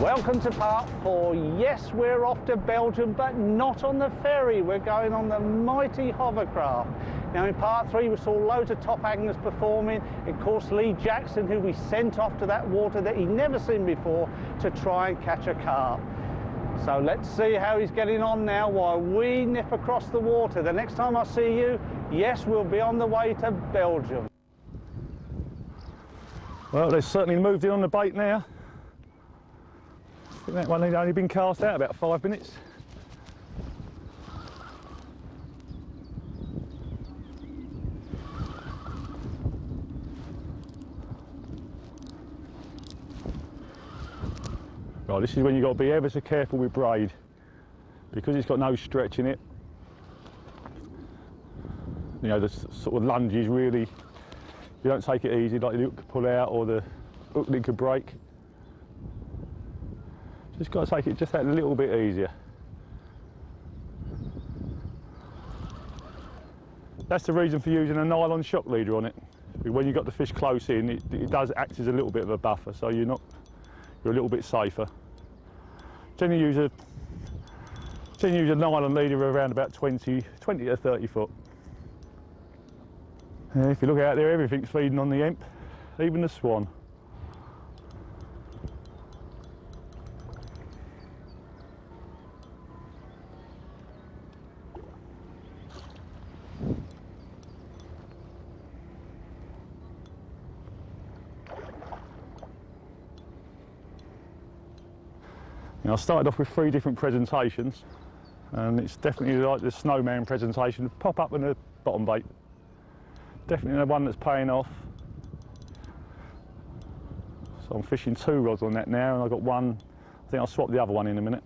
Welcome to part 4. Yes, we're off to Belgium, but not on the ferry. We're going on the mighty hovercraft. Now in part 3 we saw loads of top anglers performing. Of course Lee Jackson, who we sent off to that water that he'd never seen before to try and catch a carp. So let's see how he's getting on now while we nip across the water. The next time I see you, yes, we'll be on the way to Belgium. Well, they've certainly moved in on the bait now. I think that one had only been cast out about 5 minutes. Right, this is when you've got to be ever so careful with braid, because it's got no stretch in it. You know, the sort of lunges really, you don't take it easy, like the hook could pull out or the hook link could break. Just got to take it just that little bit easier. That's the reason for using a nylon shock leader on it. When you've got the fish close in, it does act as a little bit of a buffer, so you're a little bit safer. Generally use a nylon leader around about 20 to 30 foot. If you look out there, everything's feeding on the emp, even the swan. Now, I started off with 3 different presentations, and it's definitely like the snowman presentation, pop up in a bottom bait. Definitely the one that's paying off. So I'm fishing 2 rods on that now, and I've got one. I think I'll swap the other one in a minute.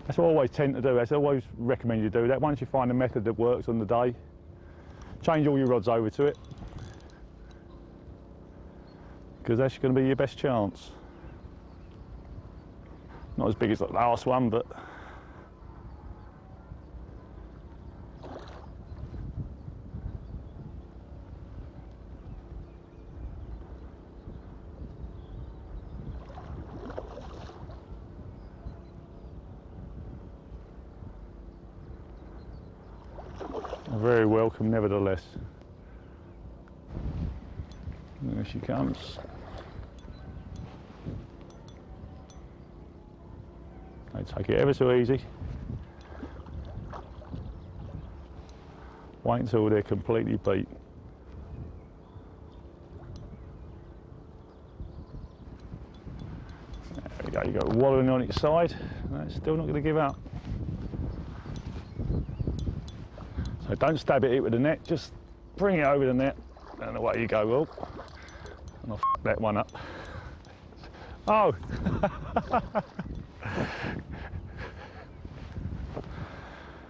That's what I always tend to do. That's what I always recommend you do that. Once you find a method that works on the day, change all your rods over to it, because that's going to be your best chance. Not as big as the last one, but very welcome nevertheless. There she comes. I take it ever so easy. Wait until they're completely beat. There we go, you got wallowing on its side. That's still not going to give up. So don't stab at it with the net, just bring it over the net and away you go, Will. And I'll f that one up. Oh!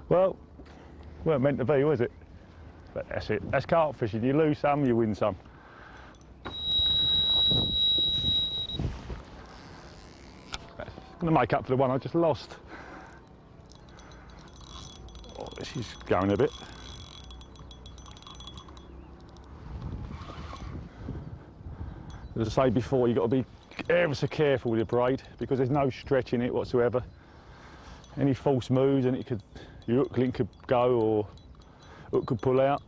Well, weren't meant to be, was it? But that's it. That's carp fishing. You lose some, you win some. That's going to make up for the one I just lost. Oh, she's going a bit. As I say before, you've got to be ever so careful with your braid, because there's no stretch in it whatsoever. Any false moves and your hook link could go or hook could pull out.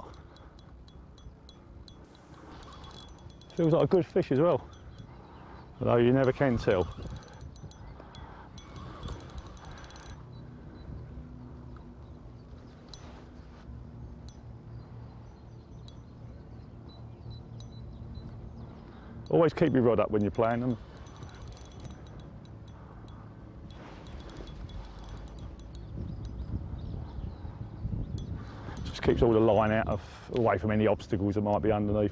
Feels like a good fish as well, although you never can tell. Always keep your rod up when you're playing them. Just keeps all the line away from any obstacles that might be underneath.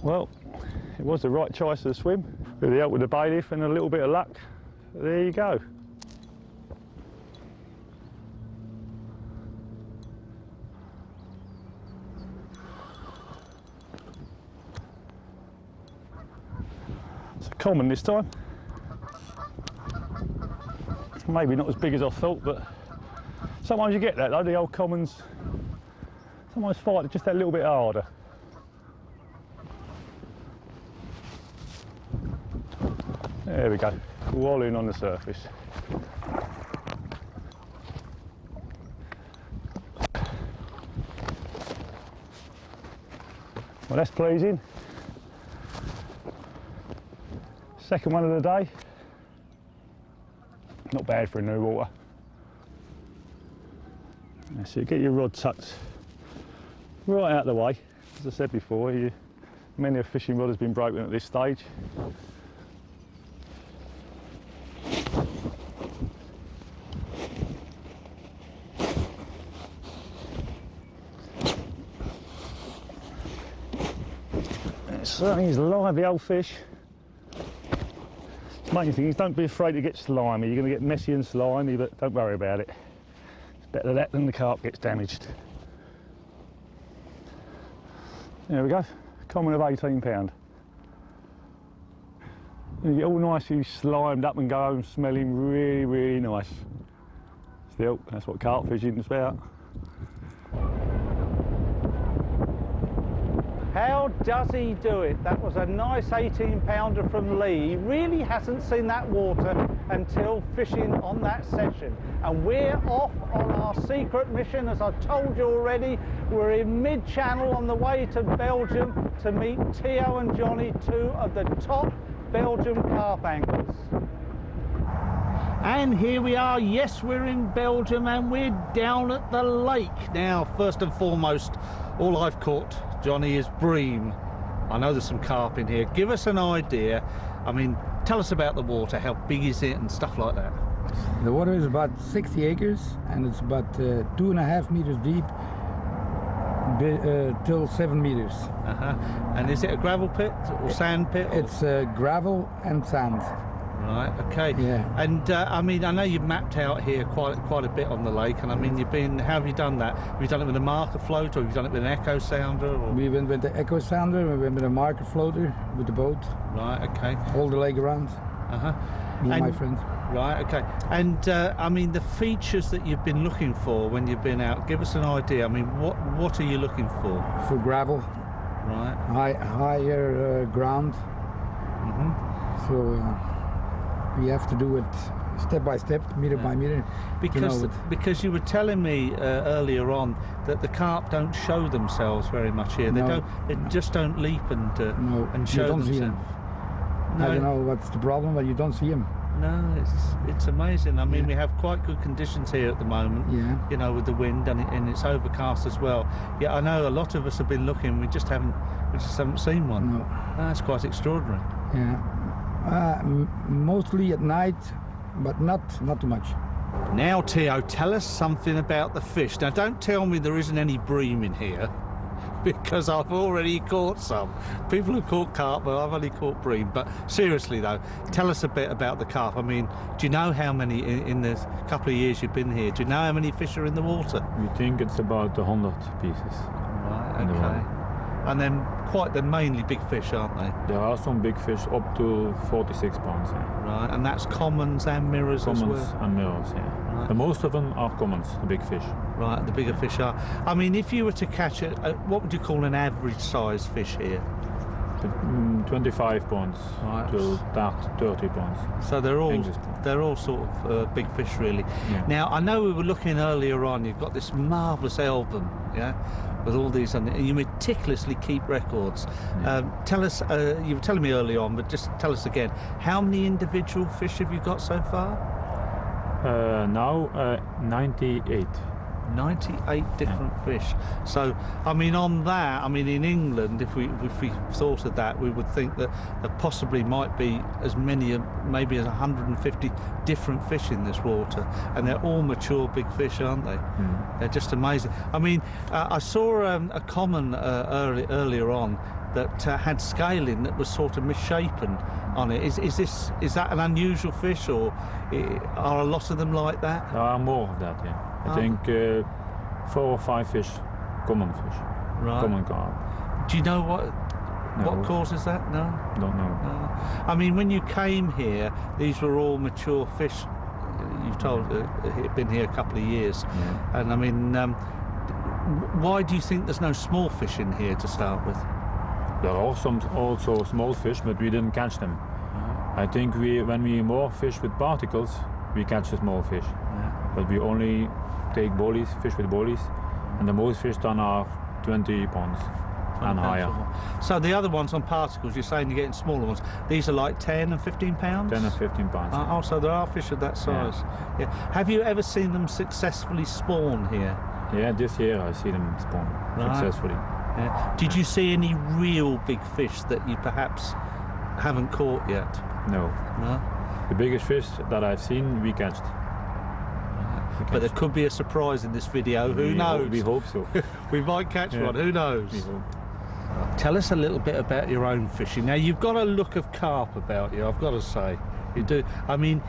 Well, it was the right choice of the swim. With the help of the bailiff and a little bit of luck, there you go. Common this time. Maybe not as big as I thought, but sometimes you get that though, the old commons sometimes fight just that little bit harder. There we go, wallowing on the surface. Well, that's pleasing. Second one of the day. Not bad for a new water. So you get your rod tucked right out of the way. As I said before, many a fishing rod has been broken at this stage. It certainly is lively old fish. The main thing is don't be afraid to get slimy. You're going to get messy and slimy, but don't worry about it. It's better that than the carp gets damaged. There we go, common of 18 pound. You get all nicely slimed up and go home smelling really, really nice. Still, that's what carp fishing is about. How does he do it? That was a nice 18 pounder from Lee. He really hasn't seen that water until fishing on that session. And we're off on our secret mission, as I told you already. We're in mid-channel on the way to Belgium to meet Theo and Johnny, two of the top Belgian carp anglers. And here we are, yes, we're in Belgium and we're down at the lake. Now, first and foremost, all I've caught, Johnny, is bream. I know there's some carp in here. Give us an idea. I mean, tell us about the water. How big is it and stuff like that? The water is about 60 acres and it's about 2.5 meters deep till 7 meters. And is it a gravel pit or sand pit? Or? It's gravel and sand. Right, okay. Yeah. And I mean, I know you've mapped out here quite a bit on the lake, and I mean, how have you done that? Have you done it with a marker float, or have you done it with an echo sounder? Or? We went with the echo sounder, we went with a marker floater with the boat. Right, okay. All the lake around. Me and my friend. Right, okay. And I mean, the features that you've been looking for when you've been out, give us an idea. I mean, what are you looking for? For gravel. Right. Higher ground. So we have to do it step by step, meter by meter. Because you were telling me earlier on that the carp don't show themselves very much here. They just don't leap and show themselves. See them. No. I don't know what's the problem, but you don't see them. No, it's amazing. I mean, we have quite good conditions here at the moment. Yeah. You know, with the wind and it's overcast as well. Yeah, I know a lot of us have been looking. We just haven't seen one. No. That's quite extraordinary. Yeah. Mostly at night, but not too much. Now, Theo, tell us something about the fish. Now, don't tell me there isn't any bream in here, because I've already caught some. People have caught carp, but I've only caught bream. But seriously, though, tell us a bit about the carp. I mean, do you know how many in the couple of years you've been here? Do you know how many fish are in the water? We think it's about 100 pieces. Right, okay. And then they're mainly big fish, aren't they? There are some big fish up to 46 pounds. Yeah. Right, and that's commons and mirrors as well? Commons and mirrors, yeah. Right. The most of them are commons, the big fish. Right, the bigger fish are. I mean, if you were to catch what would you call an average size fish here? 25 pounds to 30 pounds. So they're all sort of big fish, really. Yeah. Now, I know we were looking earlier on. You've got this marvellous album, yeah, with all these, and you meticulously keep records. Yeah. Tell us. You were telling me early on, but just tell us again. How many individual fish have you got so far? Now 98. 98 different fish. So, I mean, on that, I mean, in England, if we thought of that, we would think that there possibly might be as many, maybe as 150 different fish in this water, and they're all mature big fish, aren't they? They're just amazing. I mean, I saw a common earlier on that had scaling that was sort of misshapen on it. Is that an unusual fish, or are a lot of them like that? There are more of that, yeah. I think 4 or 5 fish, common fish, common carp. Do you know what causes that? No? Don't know. No. I mean, when you came here, these were all mature fish. You've told it been here a couple of years. Yeah. And I mean, why do you think there's no small fish in here to start with? There are some also small fish, but we didn't catch them. I think when we more fish with particles, we catch the small fish. Yeah. But we only take bollies, fish with bollies, and the most fish done are 20 pounds and higher. So the other ones on particles, you're saying you're getting smaller ones. These are like 10 and 15 pounds? 10 and 15 pounds. Oh, so there are fish of that size. Yeah. Have you ever seen them successfully spawn here? Yeah, this year I see them spawn successfully. Yeah. Did you see any real big fish that you perhaps haven't caught yet? No. No? The biggest fish that I've seen, we catched. But there could be a surprise in this video. Who knows? We hope so. We might catch one. Who knows? We hope. Tell us a little bit about your own fishing. Now, you've got a look of carp about you, I've got to say. You do. I mean,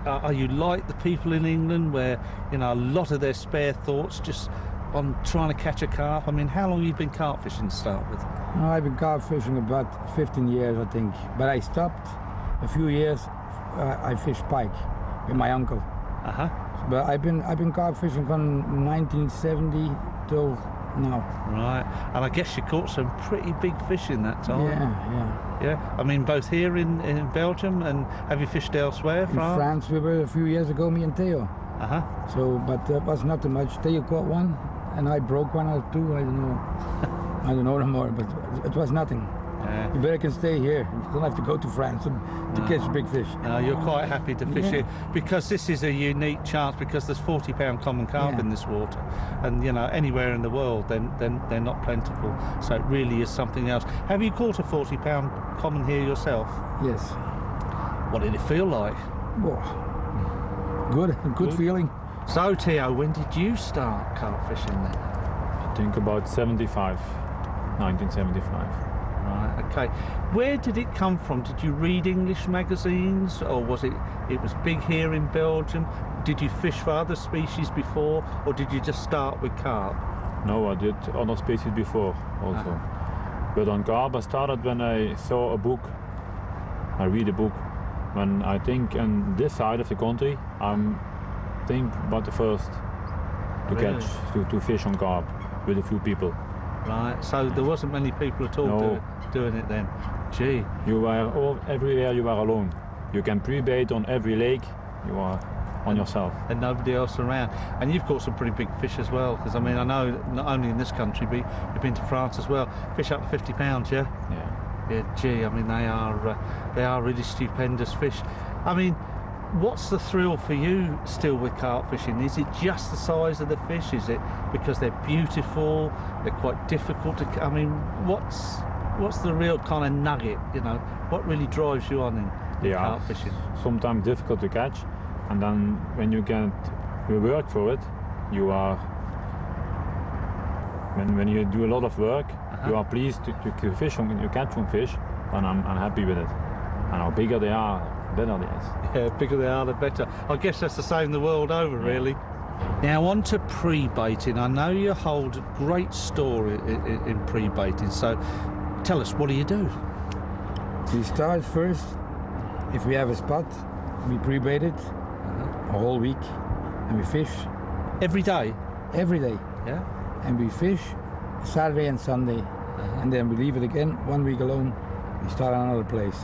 are you like the people in England where, you know, a lot of their spare thoughts just on trying to catch a carp? I mean, how long have you been carp fishing to start with? I've been carp fishing about 15 years, I think. But I stopped a few years. I fished pike with my uncle. Uh-huh. But I've been carp fishing from 1970 till now. Right. And I guess you caught some pretty big fish in that time. Yeah. I mean, both here in Belgium, and have you fished elsewhere? In France we were a few years ago, me and Theo. Uh-huh. So, but that was not too much. Theo caught one, and I broke one or two. I don't know. I don't know no more, but it was nothing. You better can stay here. You don't have to go to France to catch big fish. No, you're quite happy to fish here because this is a unique chance, because there's 40-pound common carp in this water, and you know, anywhere in the world they're not plentiful. So it really is something else. Have you caught a 40-pound common here yourself? Yes. What did it feel like? Whoa. Good feeling. So Theo, when did you start carp fishing then? I think about 1975. Right, okay. Where did it come from? Did you read English magazines, or was it was big here in Belgium? Did you fish for other species before, or did you just start with carp? No, I did other species before also. But on carp I started when I saw a book. I read a book. When I think on this side of the country, I'm think about the first to catch, to fish on carp with a few people. Right, so there wasn't many people at all doing it then. Gee. You are everywhere you are alone. You can pre-bait on every lake, you are on yourself. And nobody else around. And you've caught some pretty big fish as well, because I mean, I know not only in this country, but you've been to France as well. Fish up to 50 pounds, yeah? Yeah, gee, I mean, they are really stupendous fish. I mean, what's the thrill for you still with carp fishing? Is it just the size of the fish? Is it because they're beautiful, they're quite difficult to... I mean, what's the real kind of nugget, you know? What really drives you on in carp fishing? Sometimes difficult to catch, and then when you work for it, you are... When you do a lot of work, you are pleased to fish, when you catch some fish, and I'm happy with it. And how bigger they are, better it is. Yeah, bigger they are, the better. I guess that's the same the world over, really. Now on to pre-baiting. I know you hold great store in pre-baiting, so tell us, what do you do? We start first, if we have a spot, we pre-bait it a whole week, and we fish. Every day? Every day. Yeah. And we fish Saturday and Sunday, and then we leave it again 1 week alone. We start on another place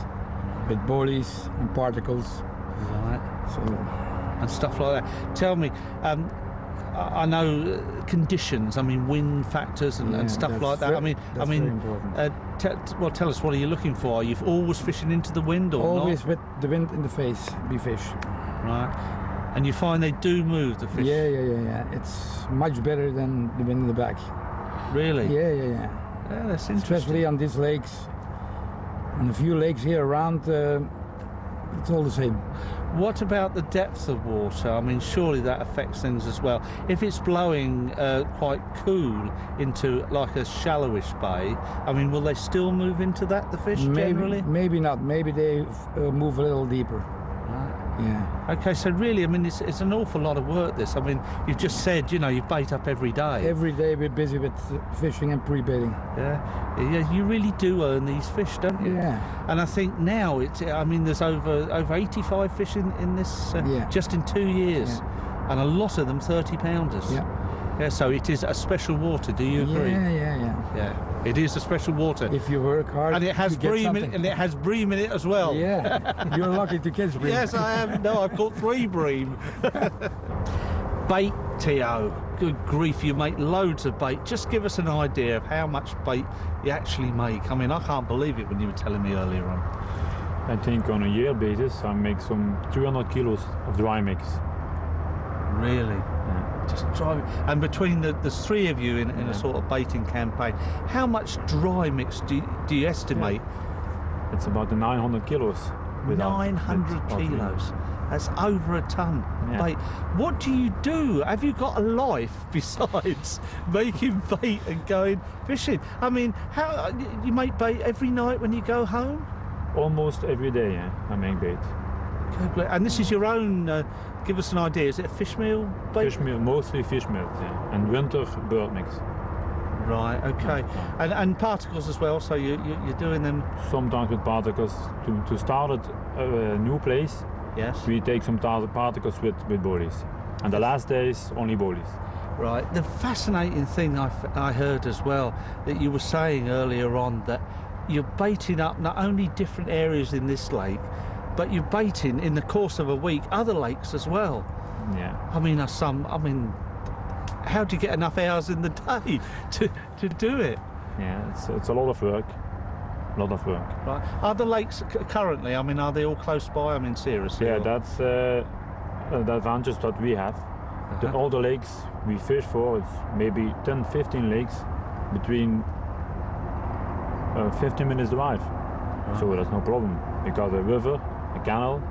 with bollies and particles. Right. So. And stuff like that. Tell me, I know conditions. I mean, wind factors and stuff like that. Very important. Tell us, what are you looking for? Are you always fishing into the wind or always not? with the wind in the face, we fish. Right. And you find they do move, the fish? Yeah. It's much better than the wind in the back. Really? Yeah. Yeah, that's interesting. Especially on these lakes. And a few lakes here around, it's all the same. What about the depth of water? I mean, surely that affects things as well. If it's blowing quite cool into like a shallowish bay, I mean, will they still move into that, the fish, generally? Maybe not. Maybe they move a little deeper. Right. Yeah. Okay, so really, I mean, it's an awful lot of work, this. I mean, you've just said, you know, you bait up every day. Every day we're busy with fishing and pre-baiting. Yeah, you really do earn these fish, don't you? Yeah. And I think now there's over 85 fish in this just in 2 years. Yeah. And a lot of them 30-pounders. Yeah. Yeah, so it is a special water, do you agree? Yeah, it is a special water. If you work hard, And it has you get bream in something. it, and it has bream in it as well. Yeah, you're lucky to catch bream. Yes, I am. No, I've caught 3 bream. Bait, Theo. Good grief, you make loads of bait. Just give us an idea of how much bait you actually make. I mean, I can't believe it when you were telling me earlier on. I think on a year basis I make some 300 kilos of dry mix. Really? Yeah. Just dry. And between the 3 of you in a sort of baiting campaign, how much dry mix do you estimate? It's about the 900 kilos. 900 kilos. That's over a ton of Yeah. bait. What do you do? Have you got a life besides making bait and going fishing? I mean, how you make bait every night when you go home? Almost every day, yeah, I make bait. Okay, great. And this is your own. Give us an idea. Is it a fish meal bait? Fish meal, mostly fish meal, yeah. And winter bird mix. Right. Okay. And particles as well. So you're doing them. Sometimes with particles to start at a new place. Yes. We take some particles with bodies. And the last days only bodies. Right. The fascinating thing I heard as well that you were saying earlier on that you're baiting up not only different areas in this lake, but you're baiting in the course of a week other lakes as well. Yeah. I mean, how do you get enough hours in the day to do it? Yeah, it's a lot of work. A lot of work. Right. Are the lakes currently? I mean, are they all close by? I mean, seriously. Yeah, or- that's the advantage that we have. All the lakes we fish for, it's maybe 10, 15 lakes between 15 minutes drive. So that's no problem. We got a river, a canal,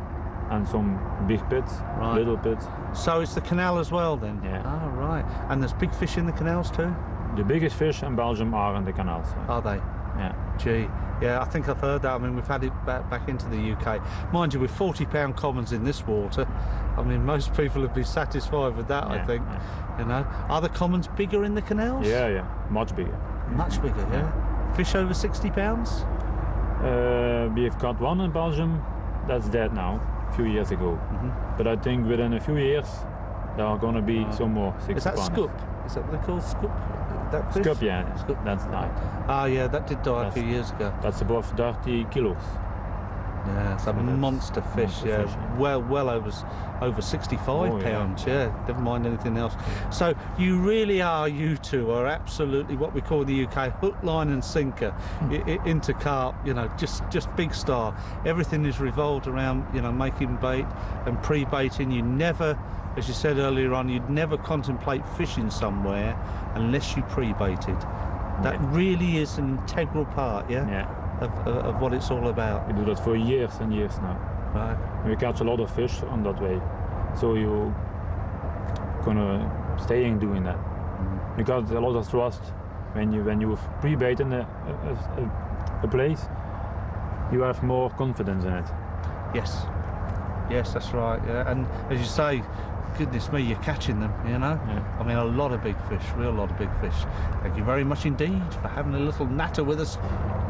and some big pits, little pits. So it's the canal as well then? Yeah. Oh, right. And there's big fish in the canals too? The biggest fish in Belgium are in the canals. Are they? Yeah. Gee, yeah, I think I've heard that. I mean, we've had it back into the UK. Mind you, with 40-pound commons in this water, I mean, most people would be satisfied with that, I Yeah, think. yeah. You know, are the commons bigger in the canals? Yeah, much bigger. Much bigger, yeah. Fish over 60 pounds? We've got one in Belgium that's dead now, a few years ago. But I think within a few years there are going to be some more 60 Is that pounders. scoop? Is that what they call scoop? That fish? Scoop, yeah. Scoop. That's right. Ah, yeah, that did die a few years ago. That's above 30 kilos. Yeah, it's a So that's monster fish, monster yeah. fish, yeah. Well over 65 Oh, yeah. pounds, yeah. Never mind anything else. So you two are absolutely what we call in the UK hook, line and sinker into carp, you know, just big style. Everything is revolved around, you know, making bait and pre-baiting. You never, as you said earlier on, you'd never contemplate fishing somewhere unless you pre-baited. That really is an integral part, Yeah. of what it's all about. We do that for years and years now. Right. We catch a lot of fish on that way. So you're gonna staying doing that. You got a lot of trust when you pre-bait in a place. You have more confidence in it. Yes, that's right. Yeah, and as you say, goodness me, you're catching them. You know. Yeah. I mean, a lot of big fish, real lot of big fish. Thank you very much indeed for having a little natter with us.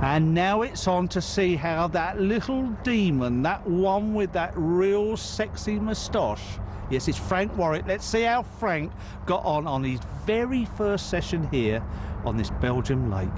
And now it's on to see how that little demon, that one with that real sexy moustache. Yes, it's Frank Warwick. Let's see how Frank got on his very first session here on this Belgium lake.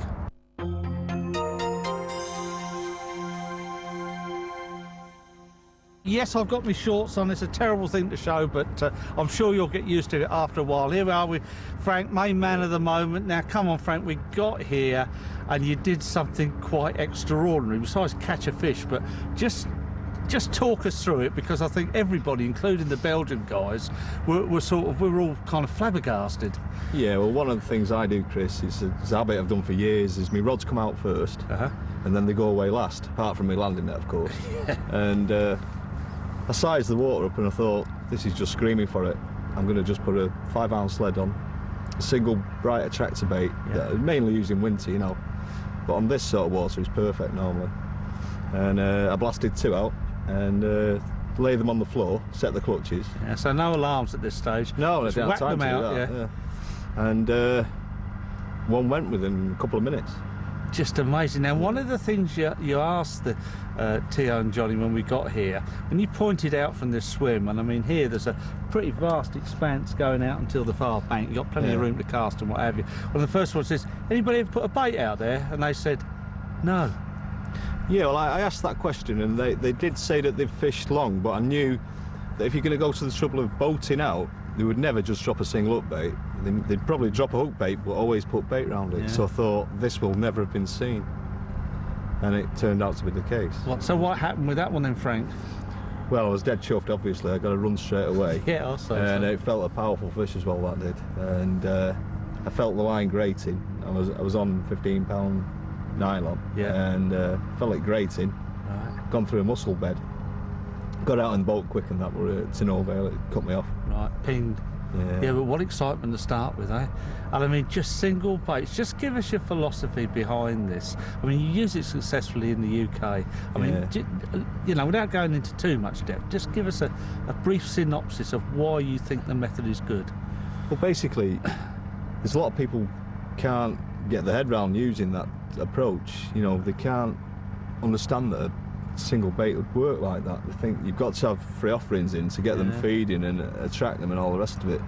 Yes, I've got my shorts on. It's a terrible thing to show, but I'm sure you'll get used to it after a while. Here we are with Frank, main man of the moment. Now, come on, Frank, we got here and you did something quite extraordinary, besides catch a fish, but just talk us through it, because I think everybody, including the Belgian guys, we're all kind of flabbergasted. Yeah, well, one of the things I do, Chris, is a habit I've done for years, is my rods come out first, and then they go away last, apart from my landing net, of course. And I sized the water up and I thought, this is just screaming for it. I'm going to just put a 5-ounce sled on, a single bright attractor bait, mainly using winter, you know. But on this sort of water, it's perfect normally. And I blasted 2 out and lay them on the floor, set the clutches. Yeah, so no alarms at this stage. No, I just didn't whack have time them to out. do that, yeah. And one went within a couple of minutes. just amazing. Now, one of the things you asked the Theo and Johnny when we got here, and you pointed out from this swim, and I mean here there's a pretty vast expanse going out until the far bank. You've got plenty of room to cast and what have you. Well, the first one says, anybody ever put a bait out there? And they said, no. Yeah, well, I asked that question, and they did say that they've fished long, but I knew that if you're going to go to the trouble of boating out, they would never just drop a single hook bait. They'd probably drop a hook bait, but always put bait around it. So I thought this will never have been seen, and it turned out to be the case. So what happened with that one then, Frank? Well, I was dead chuffed, obviously. I got to run straight away. Yeah, also. And it felt a powerful fish as well, that did. And I felt the line grating. I was on 15-pound nylon, and felt it grating. Right. Gone through a mussel bed. Got out in the boat quick, and that were to no avail. It cut me off. Right, pinged. Yeah, but what excitement to start with, eh? And I mean, just single baits. Just give us your philosophy behind this. I mean, you use it successfully in the UK. I mean, you know, without going into too much depth, just give us a brief synopsis of why you think the method is good. Well, basically, there's a lot of people can't get their head around using that approach. You know, they can't understand that a single bait would work like that. They think you've got to have free offerings in to get them feeding and attract them and all the rest of it.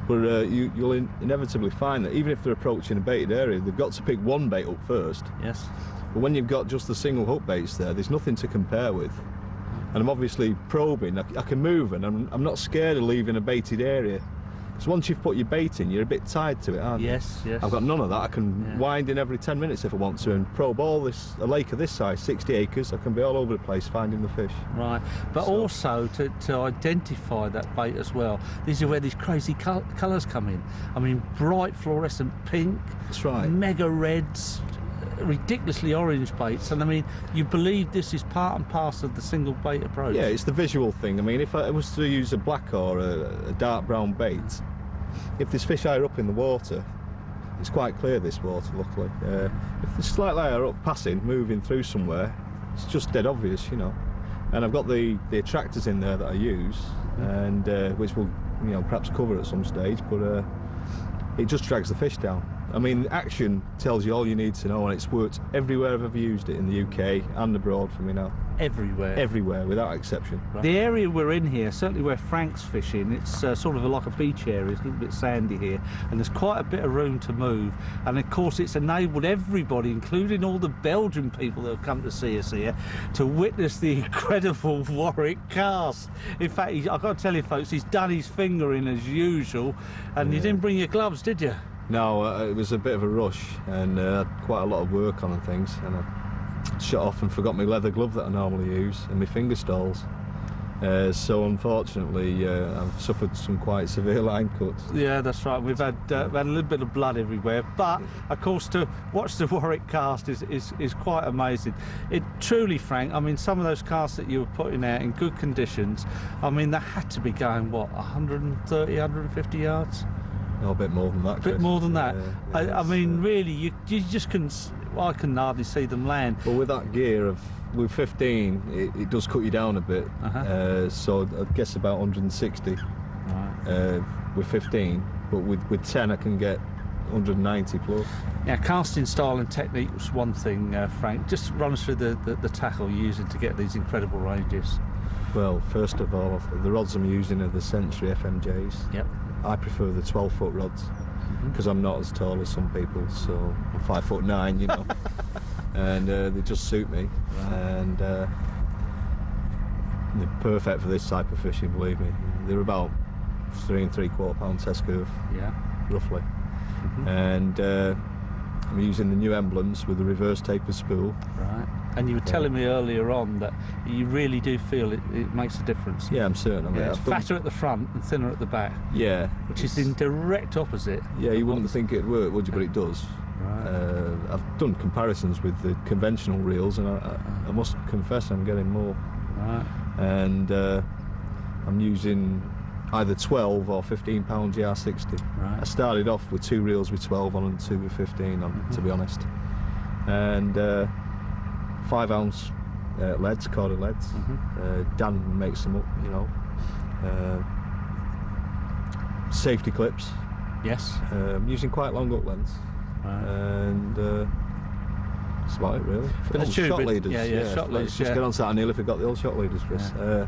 But you'll inevitably find that even if they're approaching a baited area, they've got to pick one bait up first. Yes. But when you've got just the single hook baits there's nothing to compare with. And I'm obviously probing. I can move, and I'm not scared of leaving a baited area. So once you've put your bait in, you're a bit tied to it, aren't you? Yes, yes. I've got none of that. I can wind in every 10 minutes if I want to and probe a lake of this size, 60 acres. I can be all over the place finding the fish. Right, but also to identify that bait as well. These are where these crazy colours come in. I mean, bright fluorescent pink. That's right. Mega reds, ridiculously orange baits. And I mean, you believe this is part and parcel of the single bait approach? Yeah, it's the visual thing. I mean, if I was to use a black or a dark brown bait, if there's fish higher up in the water, it's quite clear, this water, luckily. If there's slightly higher up passing, moving through somewhere, it's just dead obvious, you know. And I've got the attractors in there that I use, and which will, you know, perhaps cover at some stage, but it just drags the fish down. I mean, action tells you all you need to know, and it's worked everywhere I've ever used it in the UK and abroad for me now. Everywhere? Everywhere, without exception. Right. The area we're in here, certainly where Frank's fishing, it's sort of like a beach area. It's a little bit sandy here, and there's quite a bit of room to move. And of course, it's enabled everybody, including all the Belgian people that have come to see us here, to witness the incredible Warwick cast. In fact, I've got to tell you folks, he's done his finger in as usual, and you didn't bring your gloves, did you? No, it was a bit of a rush, and quite a lot of work on and things, and I shut off and forgot my leather glove that I normally use and my finger stalls. So unfortunately, I've suffered some quite severe line cuts. Yeah, that's right. We've had a little bit of blood everywhere, but of course to watch the Warwick cast is quite amazing. It truly, Frank, I mean, some of those casts that you were putting out in good conditions, I mean, they had to be going, what, 130, 150 yards? No, a bit more than that, Chris. A bit more than that. Yeah, I mean, really, you just couldn't. I can hardly see them land. Well, with that gear with 15, it does cut you down a bit. So I guess about 160 with 15. But with 10, I can get 190 plus. Now, casting style and technique was one thing, Frank. Just run us through the tackle you're using to get these incredible ranges. Well, first of all, the rods I'm using are the Century FMJs. Yep. I prefer the 12-foot rods because I'm not as tall as some people, so I'm 5'9", you know, and they just suit me, and they're perfect for this type of fishing. Believe me, they're about 3 3/4 pound test curve, roughly, and I'm using the new emblems with the reverse tapered spool. Right. And you were telling me earlier on that you really do feel it makes a difference. Yeah, I'm certain of it. It's fatter at the front and thinner at the back. Yeah. Which is in direct opposite. Yeah, you wouldn't think it'd work, would you? But it does. Right. I've done comparisons with the conventional reels, and I must confess I'm getting more. Right. And I'm using either 12 or 15-pound GR60. Right. I started off with 2 reels with 12 on and 2 with 15 on, to be honest. And 5-ounce leads, corded leads. Dan makes them up, you know. Safety clips. Yes. I'm using quite long hook lengths. Right. And That's about it, really. Bit of tubing. Shot leaders. Shot leaders. Let's just get on to that. I nearly forgot the old shot leaders, Chris. Yeah.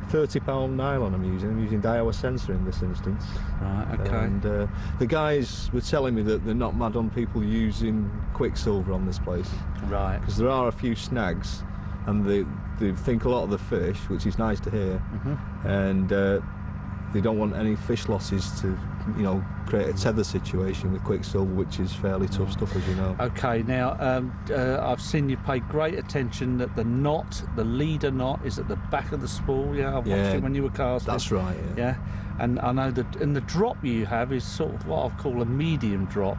30-pound nylon I'm using Daiwa sensor in this instance. Right, okay. And the guys were telling me that they're not mad on people using quicksilver on this place. Right. Because there are a few snags, and they think a lot of the fish, which is nice to hear, and they don't want any fish losses to, you know, create a tether situation with quicksilver, which is fairly tough stuff, as you know. Okay, now I've seen you pay great attention that the leader knot is at the back of the spool. Yeah, I've watched it when you were casting. That's right. Yeah, and I know that, and the drop you have is sort of what I call a medium drop,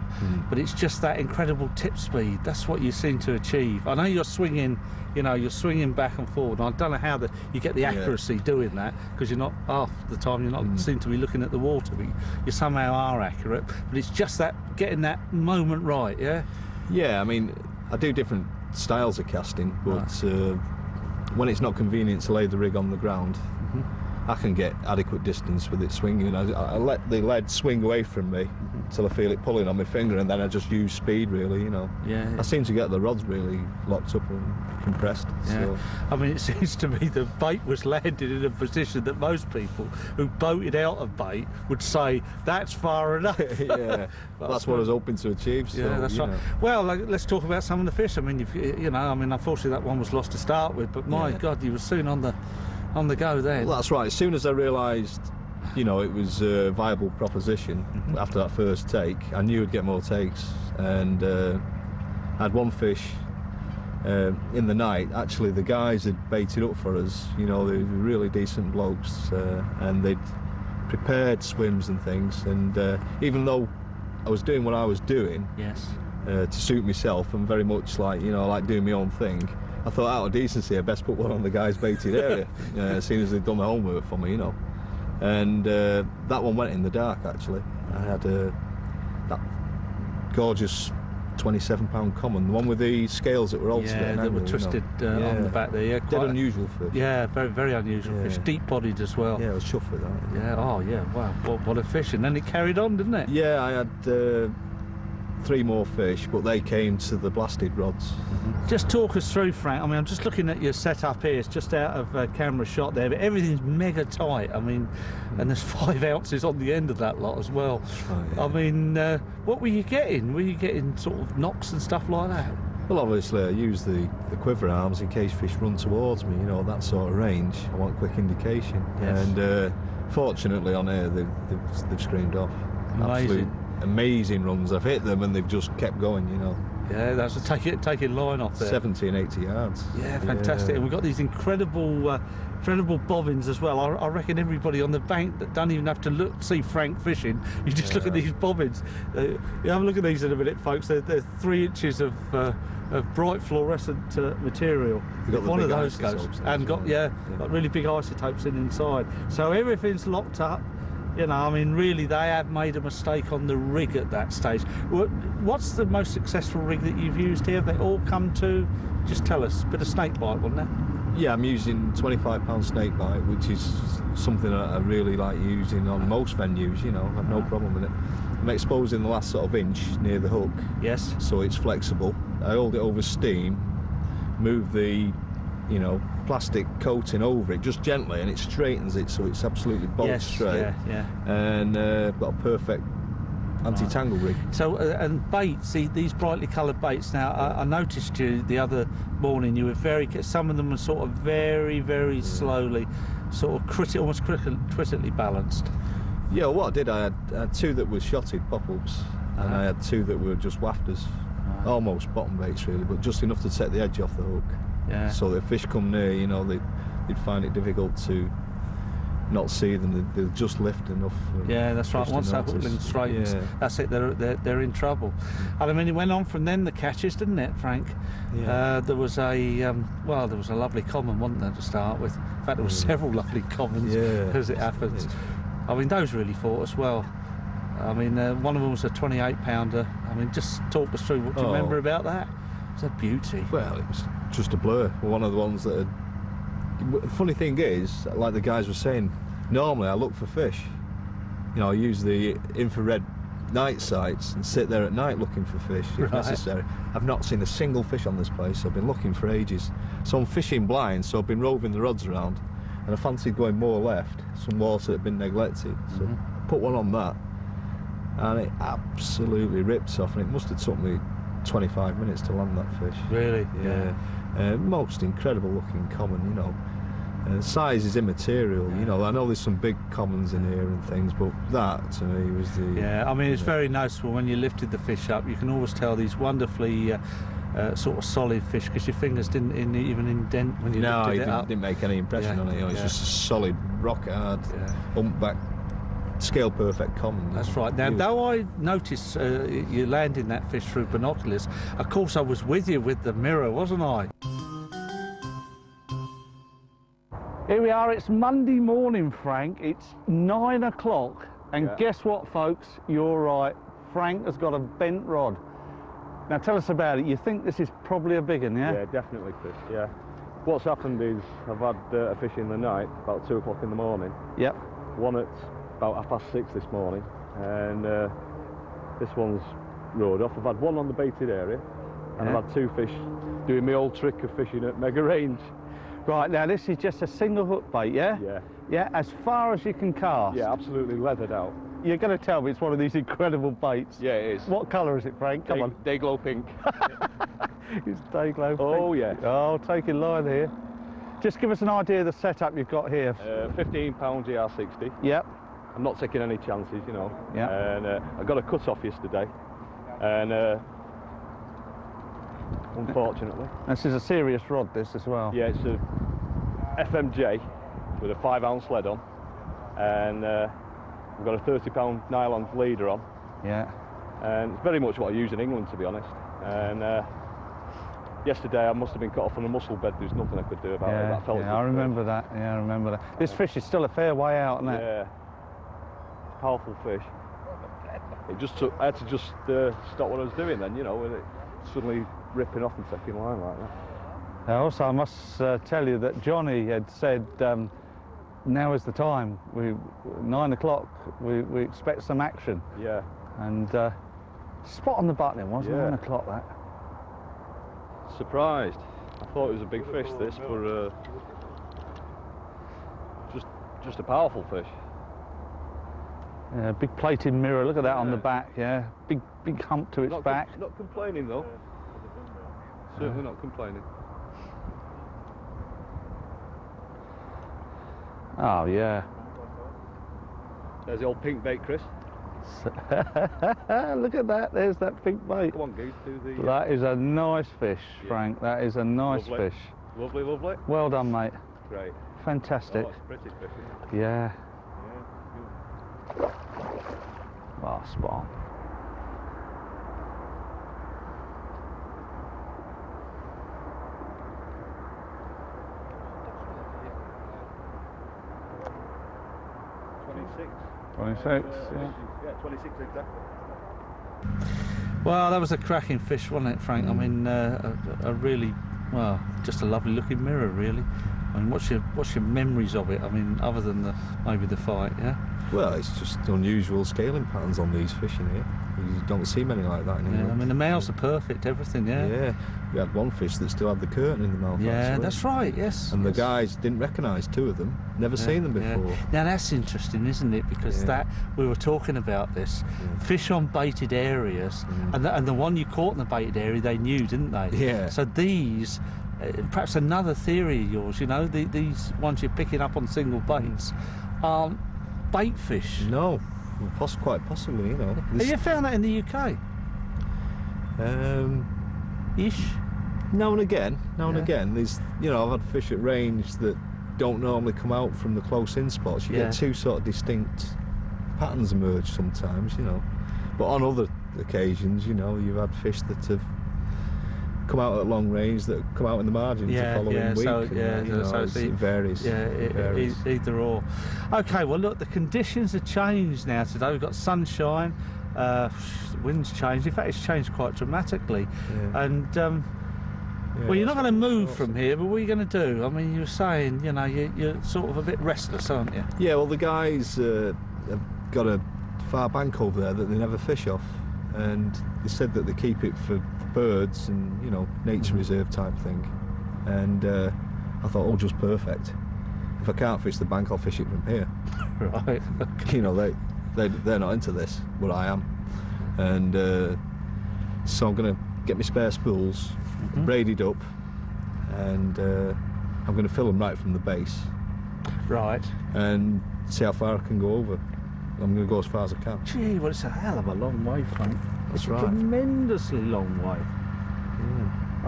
but it's just that incredible tip speed. That's what you seem to achieve. I know you're swinging, you know, you're swinging back and forward. And I don't know how you get the accuracy doing that, because you're not, half the time you're not seem to be looking at the water, but you somehow are accurate. But it's just that getting that moment right. Yeah. Yeah, I mean, I do different styles of casting, but when it's not convenient to lay the rig on the ground, I can get adequate distance with it swinging. I let the lead swing away from me until I feel it pulling on my finger, and then I just use speed, really, you know. Yeah. I seem to get the rods really locked up and compressed. Yeah. So. I mean, it seems to me the bait was landed in a position that most people who boated out of bait would say, that's far enough. Yeah, that's what I was hoping to achieve. So, yeah, that's right. know. Well, let's talk about some of the fish. I mean, you know, I mean, unfortunately that one was lost to start with, but my God, you were soon on the go then. Well, that's right. As soon as I realised, you know, it was a viable proposition after that first take, I knew I'd get more takes, and I had one fish in the night. Actually, the guys had baited up for us. You know, they were really decent blokes, and they'd prepared swims and things. And even though I was doing what I was doing, to suit myself, and very much like, you know, like doing my own thing, I thought, out of decency, I best put one on the guys' baited area, as soon as they'd done the homework for me, you know. And that one went in the dark, actually. I had that gorgeous 27-pound common, the one with the scales that were altered. Yeah, that were twisted on the back there. Yeah, dead unusual fish. Yeah, very, very unusual fish. Deep-bodied as well. Yeah, I was chuffed with that. Yeah. Oh, yeah. Wow. What a fish! And then it carried on, didn't it? Yeah, I had 3 more fish, but they came to the blasted rods. Just talk us through, Frank. I mean, I'm just looking at your setup here. It's just out of camera shot there, but everything's mega tight. I mean, and there's 5 ounces on the end of that lot as well. That's right, yeah. I mean, what were you getting? Were you getting sort of knocks and stuff like that? Well, obviously I use the quiver arms in case fish run towards me, you know, that sort of range. I want quick indication. Yes. And fortunately on here they've screamed off. Amazing. Absolute amazing runs. I've hit them and they've just kept going, you know. Yeah, that's taking line off there. 70 and 80 yards. Yeah, fantastic. Yeah. And we've got these incredible bobbins as well. I reckon everybody on the bank that don't even have to see Frank fishing, you just look at these bobbins. You have a look at these in a minute, folks. They're 3 inches of bright fluorescent material. You've got one the of big those goes, isotopes and got got really big isotopes inside. So everything's locked up. You know, I mean, really, they have made a mistake on the rig at that stage. What's the most successful rig that you've used here? Have they all come to? Just tell us. Bit of snake bite, wasn't it? Yeah, I'm using 25-pound snake bite, which is something that I really like using on most venues, you know. I have no problem with it. I'm exposing the last sort of inch near the hook. Yes. So it's flexible. I hold it over steam, move the, you know, plastic coating over it just gently, and it straightens it so it's absolutely bolt straight. Yeah. And I've got a perfect anti-tangle rig. So and baits, these brightly coloured baits. Now I noticed you the other morning. You were some of them were sort of very slowly, sort of almost critically balanced. Yeah, what I did, I had 2 that were shotted pop-ups, and I had 2 that were just wafters, almost bottom baits really, but just enough to take the edge off the hook. Yeah. So that if fish come near, you know, they'd find it difficult to not see them. They'll just lift enough. Yeah, that's right. Once that hook link straightens, that's it. They're in trouble. And I mean, it went on from then, the catches, didn't it, Frank? Yeah. There was a lovely common, wasn't there, to start with? In fact, there were several lovely commons as it happens. I mean, those really fought as well. I mean, one of them was a 28-pounder. I mean, just talk us through. What do you remember about that? It was a beauty. Well, it was just a blur. One of the ones that the funny thing is, like the guys were saying, normally I look for fish. You know, I use the infrared night sights and sit there at night looking for fish if necessary. I've not seen a single fish on this place. I've been looking for ages. So I'm fishing blind, so I've been roving the rods around, and I fancied going more left, some water that had been neglected. So put one on that, and it absolutely ripped off, and it must have took me 25 minutes to land that fish. Really? Yeah. Most incredible looking common, you know. Size is immaterial, you know. I know there's some big commons in here and things, but that to me was the... Yeah, I mean, it's very noticeable when you lifted the fish up. You can always tell these wonderfully sort of solid fish, because your fingers didn't even indent when you lifted it up. Didn't make any impression on it, you know. It's just a solid, rock hard, humpback, scale perfect common. That's right. Now, though I noticed you landing that fish through binoculars, of course I was with you with the mirror, wasn't I? Here we are, it's Monday morning, Frank. It's 9 o'clock, and guess what, folks? You're right, Frank has got a bent rod. Now tell us about it. You think this is probably a big one, yeah? Yeah, definitely, Chris, yeah. What's happened is I've had a fish in the night, about 2 o'clock in the morning. Yep. One at about 6:30 this morning, and this one's rode off. I've had one on the baited area, and I've had 2 fish doing my old trick of fishing at mega range. Right, now this is just a single hook bait, yeah? Yeah. Yeah, as far as you can cast? Yeah, absolutely leathered out. You're going to tell me it's one of these incredible baits? Yeah, it is. What colour is it, Frank? Come on. Day glow pink. It's day glow pink. Oh, yeah. Oh, taking line here. Just give us an idea of the setup you've got here. 15 pound GR60. Yep. I'm not taking any chances, you know. Yeah. And I got a cut off yesterday, and unfortunately. This is a serious rod, this as well. Yeah, it's a FMJ with a 5-ounce lead on, and I've got a 30-pound nylon leader on. Yeah. And it's very much what I use in England, to be honest. And yesterday I must have been cut off on a mussel bed. There's nothing I could do about it. That felt I remember that. Yeah, I remember that. This fish is still a fair way out, isn't it? Yeah. Powerful fish. It just took. I had to just stop what I was doing then, you know, with it suddenly ripping off and taking line like that. Also, I must tell you that Johnny had said now is the time. 9 o'clock. We expect some action. Yeah. And spot on the button, wasn't it? 9 o'clock. That. Surprised. I thought it was a big fish, this, but just a powerful fish. Yeah, big plated mirror. Look at that on the back. Yeah, big hump to its back. Not complaining though. Certainly not complaining. Oh yeah. There's the old pink bait, Chris. Look at that. There's that pink bait. Come on, Goose. Do the. That is a nice fish, Frank. That is a nice Lovely. fish. Lovely, lovely. Well done, mate. Great. Fantastic. Oh, it's a pretty fish, isn't it? Yeah. Yeah. Oh, spot on. Good. 26, yeah. Yeah, 26 exactly. Well, that was a cracking fish, wasn't it, Frank? I mean, a really, well, just a lovely looking mirror, really. I mean, what's your memories of it? I mean, other than maybe the fight, yeah? Well, it's just unusual scaling patterns on these fish in here. You don't see many like that anymore. Yeah, I mean, the mouths are perfect, everything, yeah? Yeah, we had one fish that still had the curtain in the mouth. Yeah, actually. that's right, yes. And yes. the guys didn't recognise 2 of them, never seen them before. Yeah. Now that's interesting, isn't it? Because that we were talking about this fish on baited areas, and the one you caught in the baited area, they knew, didn't they? Yeah. So these, perhaps another theory of yours, you know, these ones you're picking up on single baits, aren't bait fish. No, quite possibly, you know. Have you found that in the UK? Ish. Now and again. There's, you know, I've had fish at range that don't normally come out from the close in spots. You get 2 sort of distinct patterns emerge sometimes, you know. But on other occasions, you know, you've had fish that have come out at long range that come out in the margins the following week. So, and, you know, so it varies. Yeah, it varies. Either or. Okay, well look, the conditions have changed now today. We've got sunshine, wind's changed. In fact, it's changed quite dramatically. Yeah. And well, you're not going to move from here, but what are you going to do? I mean, you were saying, you know, you're sort of a bit restless, aren't you? Yeah, well, the guys have got a far bank over there that they never fish off, and they said that they keep it for birds and, you know, nature reserve type thing. And I thought, oh, just perfect. If I can't fish the bank, I'll fish it from here. Right. You know, they're not into this, but I am. And so I'm going to get my spare spools, braided up, and I'm going to fill them right from the base. Right. And see how far I can go over. I'm going to go as far as I can. Gee, well, it's a hell of a long way, Frank. That's It's right. a tremendously long way.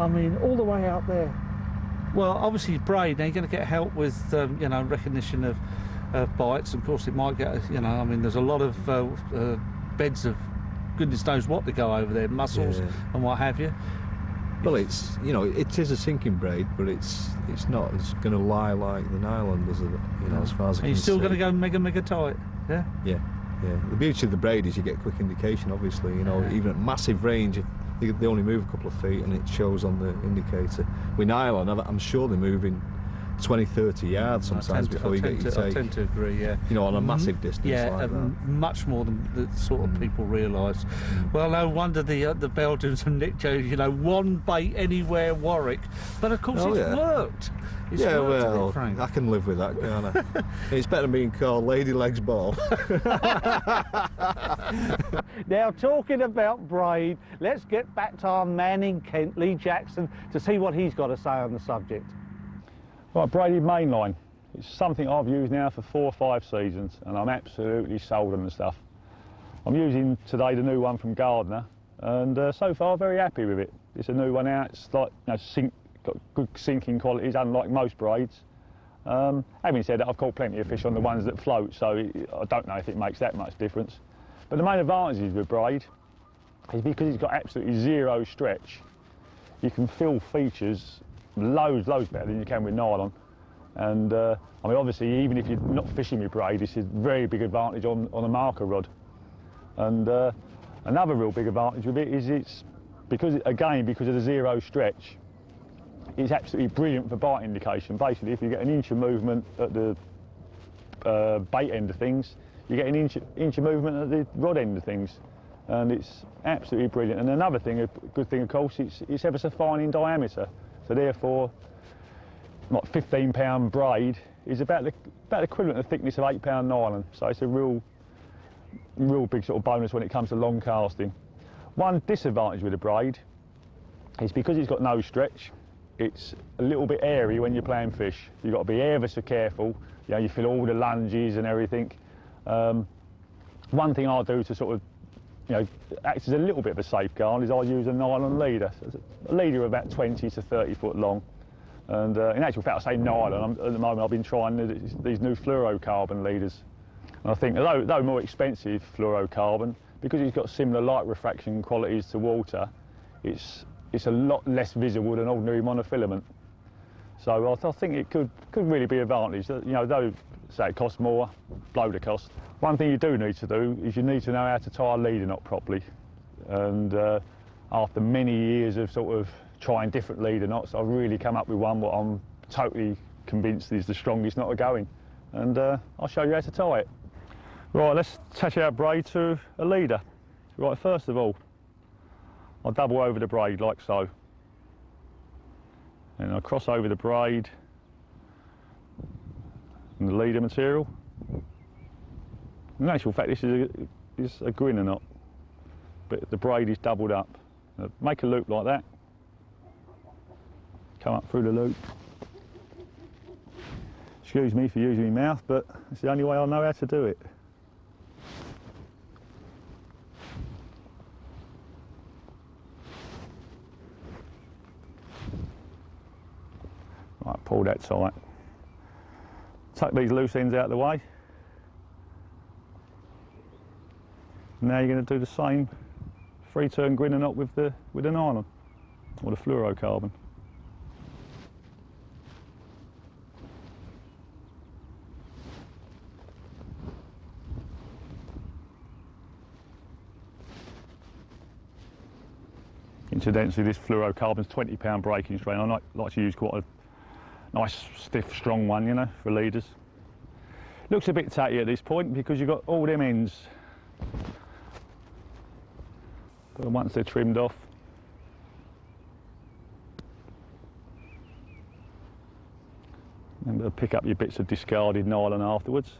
I mean, all the way out there. Well, obviously, braid, now you're going to get help with, you know, recognition of bites. Of course, it might get, you know, I mean, there's a lot of beds of goodness knows what to go over there, mussels and what have you. Well, it's, you know, it is a sinking braid, but it's not. It's going to lie like the nylon does, you know, as far as I can see. And you're still going to go mega tight, yeah? Yeah. The beauty of the braid is you get quick indication, obviously, you know, even at massive range, they only move a couple of feet and it shows on the indicator. With nylon, I'm sure they're moving 20, 30 yards sometimes before you get your take. I tend to agree, yeah. You know, on a massive distance like that. Much more than the sort of people realise. Well, no wonder the Belgians and Nick Jones, you know, one bait anywhere Warwick. But of course it's worked. It's worked, well, Frank. I can live with that, can't I? It's better than being called Lady Legs Ball. Now, talking about braid, let's get back to our man in Kent, Lee Jackson, to see what he's got to say on the subject. Right, braided mainline. It's something I've used now for 4 or 5 seasons, and I'm absolutely sold on the stuff. I'm using today the new one from Gardner, and so far very happy with it. It's a new one out. It's like, you know, got good sinking qualities, unlike most braids. Having said that, I've caught plenty of fish on the ones that float, so I don't know if it makes that much difference. But the main advantages with braid is because it's got absolutely zero stretch. You can fill features loads better than you can with nylon. And I mean, obviously, even if you're not fishing with braid, this is a very big advantage on a marker rod. And another real big advantage with it is because of the zero stretch, it's absolutely brilliant for bite indication. Basically, if you get an inch of movement at the bait end of things, you get an inch of movement at the rod end of things. And it's absolutely brilliant. And another thing, a good thing, of course, it's ever so fine in diameter. So therefore, like 15-pound braid is about the equivalent of thickness of 8-pound nylon. So it's a real big sort of bonus when it comes to long casting. One disadvantage with a braid is because it's got no stretch, it's a little bit airy when you're playing fish. You've got to be ever so careful. You know, you feel all the lunges and everything. One thing I'll do to sort of, you know, acts as a little bit of a safeguard is I'll use a nylon leader. So it's a leader of about 20 to 30 foot long. And in actual fact, I say nylon, at the moment I've been trying these new fluorocarbon leaders. And I think, though more expensive fluorocarbon, because it's got similar light refraction qualities to water, it's a lot less visible than ordinary monofilament. So I think it could really be an advantage. You know, though say it costs more, blow the cost. One thing you do need to do is you need to know how to tie a leader knot properly. And after many years of sort of trying different leader knots, I've really come up with one what I'm totally convinced is the strongest knot going. And I'll show you how to tie it. Right, let's attach our braid to a leader. Right, first of all, I'll double over the braid like so. And I'll cross over the braid and the leader material. In actual fact, this is a grinner knot, but the braid is doubled up. Now, make a loop like that. Come up through the loop. Excuse me for using my mouth, but it's the only way I know how to do it. Right, pull that tight. Tuck these loose ends out of the way. Now you're going to do the same 3-turn grinner knot with the nylon or the fluorocarbon. Incidentally, this fluorocarbon's 20-pound breaking strain. I like to use quite a nice, stiff, strong one, you know, for leaders. Looks a bit tatty at this point because you've got all them ends But once they're trimmed off, remember to pick up your bits of discarded nylon afterwards.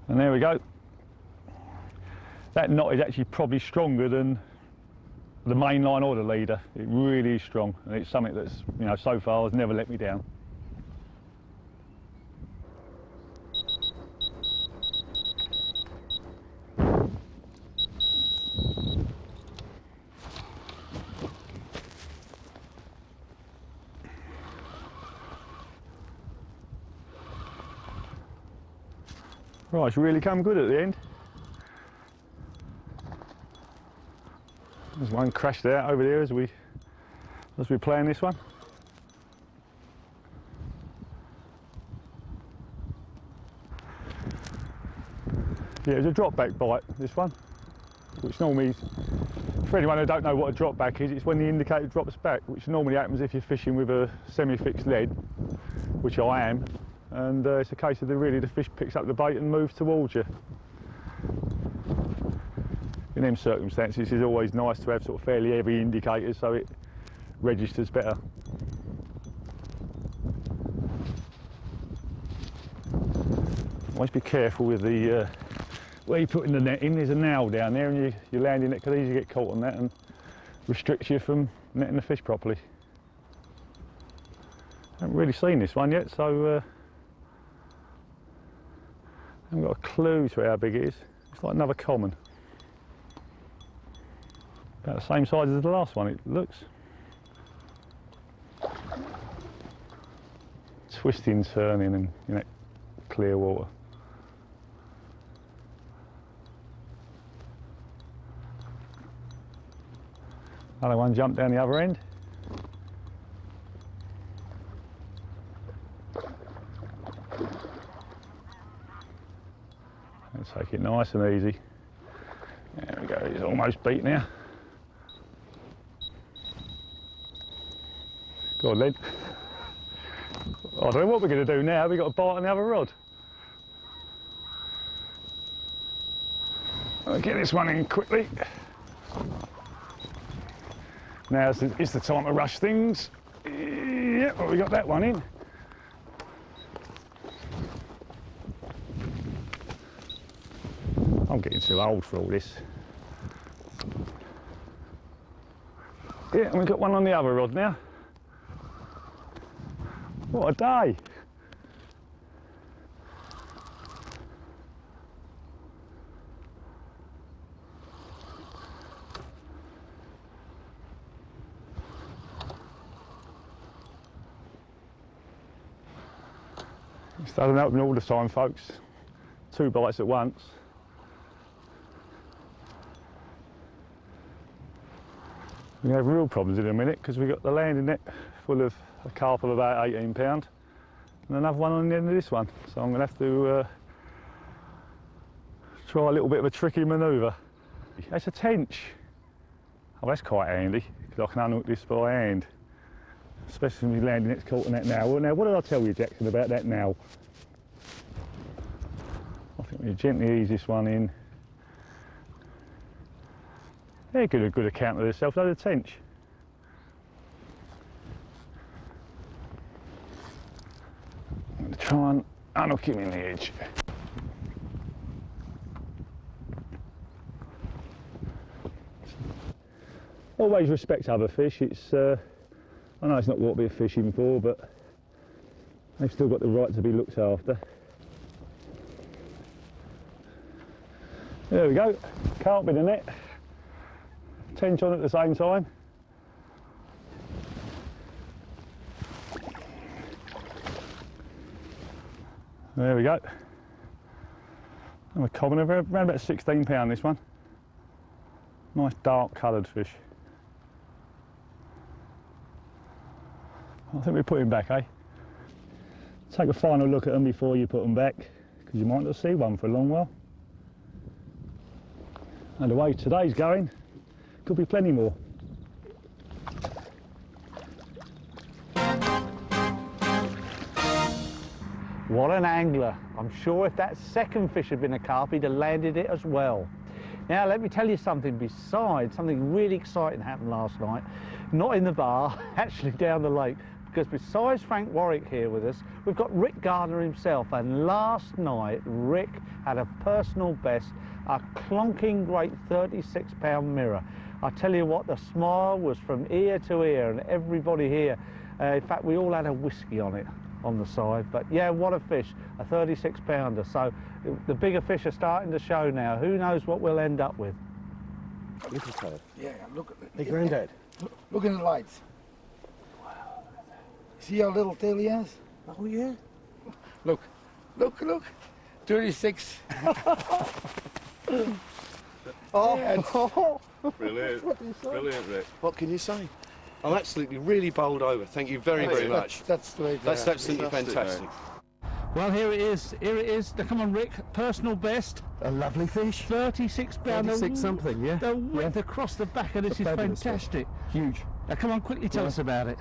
And there we go. That knot is actually probably stronger than the main line or the leader. It really is strong, and it's something that's, you know, so far has never let me down. Right, it's really come good at the end. There's one crashed out over there as we're playing this one. Yeah, it's a drop back bite, this one, which normally, for anyone who don't know what a drop back is, it's when the indicator drops back, which normally happens if you're fishing with a semi-fixed lead, which I am, and it's a case of the fish picks up the bait and moves towards you. In them circumstances, it's always nice to have sort of fairly heavy indicators so it registers better. Always be careful with the where you're putting the net in. There's a nail down there, and your landing net could easily get caught on that and restricts you from netting the fish properly. I haven't really seen this one yet, so I haven't got a clue to how big it is. It's like another common. About the same size as the last one, it looks. Twisting, turning, and, you know, clear water. Another one jumped down the other end. Let's take it nice and easy. There we go, he's almost beat now. Go on then. I don't know what we're going to do now, we've got to bite on the other rod. I'll get this one in quickly. Now it's the time to rush things. Yep, well, we got that one in. I'm getting too old for all this. Yeah, and we've got one on the other rod now. What a day! This doesn't happen all the time, folks. 2 bites at once. We're going to have real problems in a minute because we've got the landing net full of a carp of about 18 pound and another one on the end of this one. So I'm going to have to try a little bit of a tricky manoeuvre. That's a tench. Oh, that's quite handy because I can unhook this by hand. Especially when my landing net's caught in that now. Well, now, what did I tell you, Jackson, about that now? I think we gently ease this one in. They're a good account of themselves, they're a tench. I'm going to try and unhook him in the edge. Always respect other fish. It's I know it's not what we're fishing for, but they've still got the right to be looked after. There we go, carp in the net. Tench on at the same time. There we go. I'm a common, around about 16 pound this one. Nice dark coloured fish. I think we put him back, eh? Take a final look at them before you put them back, because you might not see one for a long while. And the way today's going, could be plenty more. What an angler. I'm sure if that second fish had been a carp, he'd have landed it as well. Now, let me tell you something besides. Something really exciting happened last night. Not in the bar, actually down the lake. Because besides Frank Warwick here with us, we've got Rick Gardner himself. And last night, Rick had a personal best, a clonking great 36-pound mirror. I tell you what, the smile was from ear to ear, and everybody here, in fact, we all had a whiskey on it on the side. But yeah, what a fish, a 36-pounder. So the bigger fish are starting to show now. Who knows what we'll end up with? Little tail. Yeah, look at it. Hey, Grandad. Look at the lights. See how little tail he has? Oh, yeah. Look, look, look. 36. Oh, Brilliant. Brilliant, Rick. what can you say? I'm absolutely really bowled over. Thank you very, very much. That's the way to That's have it. absolutely fantastic. Well, here it is. Here it is. Come on, Rick. Personal best. A lovely fish. 36-pounder. 36 something, yeah. The width across the back of this is Fabulous fish. fantastic. Huge. Now, come on, quickly tell us about it.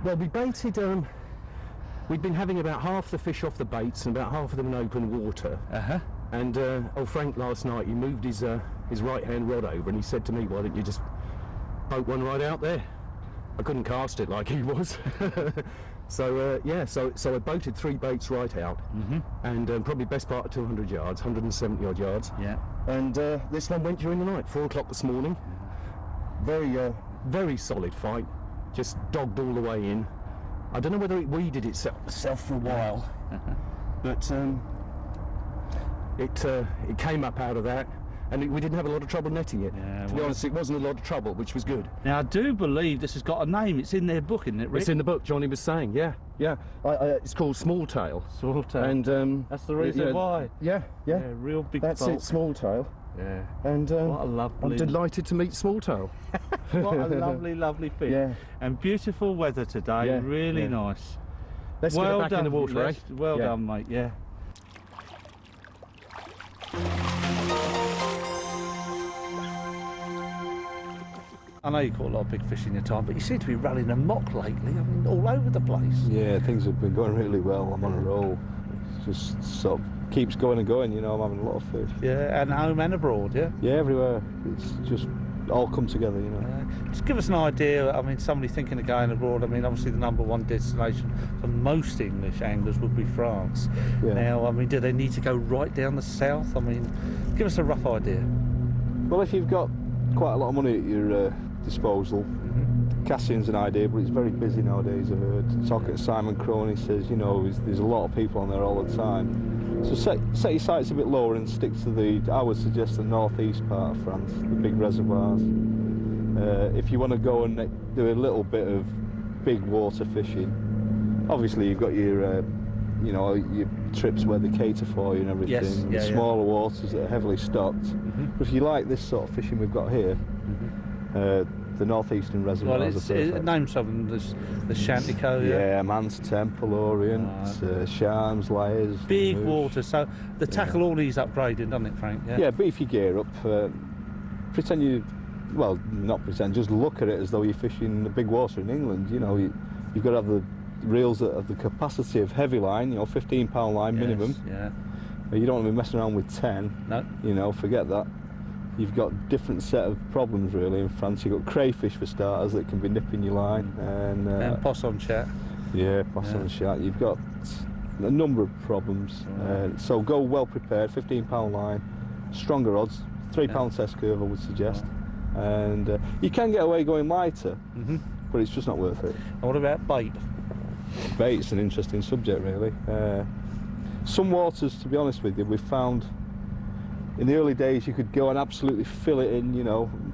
Well, we baited, we'd been having about half the fish off the baits and about half of them in open water. Uh-huh. And old Frank last night, he moved his right-hand rod over and he said to me, why don't you just boat one right out there? I couldn't cast it like he was. So I boated 3 baits right out, and probably best part of 200 yards, 170 odd yards. Yeah. And this one went during the night, 4 o'clock this morning. Very solid fight, just dogged all the way in. I don't know whether it weeded itself for a while, but it came up out of that, and we didn't have a lot of trouble netting it. Yeah, to be honest, it wasn't a lot of trouble, which was good. Now, I do believe this has got a name. It's in their book, isn't it, Rick? It's in the book, Johnny was saying, yeah. It's called Small Tail. Small tail. And that's the reason why. Yeah. Real big That's bulk. it, Small Tail. Yeah. And What a lovely... I'm delighted to meet Small Tail. What a lovely, lovely fish. Yeah. And beautiful weather today. Yeah, Really yeah. nice. Let's well get it back done, in the water, eh? Les. Well Yeah. done, mate. Yeah. I know you caught a lot of big fish in your time, but you seem to be running amok lately. I mean, all over the place. Yeah, things have been going really well. I'm on a roll. It just sort of keeps going and going, you know. I'm having a lot of fish. Yeah, and home and abroad, yeah? Yeah, everywhere. It's just all come together, you know. Just give us an idea. I mean, somebody thinking of going abroad, I mean, obviously the #1 destination for most English anglers would be France. Yeah. Now, I mean, do they need to go right down the south? I mean, give us a rough idea. Well, if you've got quite a lot of money at your disposal, casting's an idea, but it's very busy nowadays. I've heard. Talking to Simon Crone, he says, you know, there's a lot of people on there all the time. So set your sights a bit lower and stick to I would suggest the northeast part of France, the big reservoirs. If you want to go and do a little bit of big water fishing, obviously you've got your, your trips where they cater for you and everything. Yes, yeah, the smaller waters that are heavily stocked. But if you like this sort of fishing we've got here, the northeastern reservoirs Well, are perfect. name some of them. There's the Chantico, Yeah, Man's Temple, Orient, Sharms, Lyres. big Moose. water. So the tackle all needs upgrading, doesn't it, Frank? Yeah, beef your gear up. Pretend not pretend, just look at it as though you're fishing the big water in England. You know, you've got to have the reels that have the capacity of heavy line, 15-pound line minimum. Yeah. You don't want to be messing around with 10. No. Forget that. You've got different set of problems really in France. You've got crayfish for starters that can be nipping your line, And poisson chat. Yeah, poisson chat. You've got a number of problems. So go well prepared, 15-pound line, stronger odds, 3-pound test curve I would suggest. And you can get away going lighter, but it's just not worth it. And what about bait? Bait's an interesting subject really. Some waters, to be honest with you, we've found in the early days you could go and absolutely fill it in,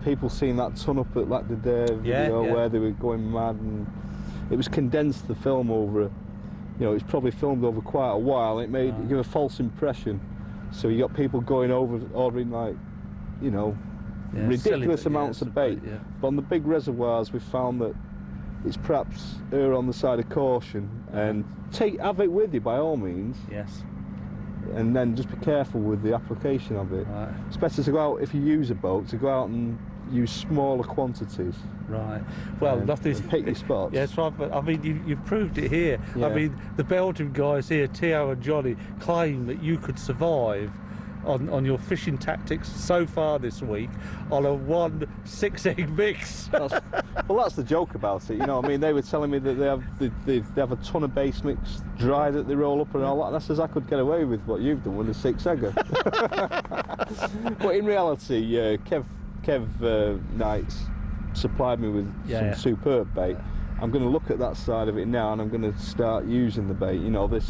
people seeing that ton up at Lac de Dave, where they were going mad, and it was condensed the film over, it was probably filmed over quite a while, and it gave a false impression. So you got people going over, ordering ridiculous amounts of bait. But on the big reservoirs we found that it's perhaps err on the side of caution, and have it with you by all means. Yes. And then just be careful with the application of it. Right. It's better to go out, if you use a boat, to go out and use smaller quantities. Right. Well, and nothing's... pick your spots. Yeah, that's right, but I mean, you've proved it here. Yeah. I mean, the Belgian guys here, Theo and Johnny, claim that you could survive on your fishing tactics so far this week on a 1 6-egg mix. Well, that's the joke about it, you know. I mean, they were telling me that they have a ton of base mix dry that they roll up and all that. And I says I could get away with what you've done with a 6-egger. But in reality, Kev Knights supplied me with some superb bait. I'm going to look at that side of it now, and I'm going to start using the bait. You know, the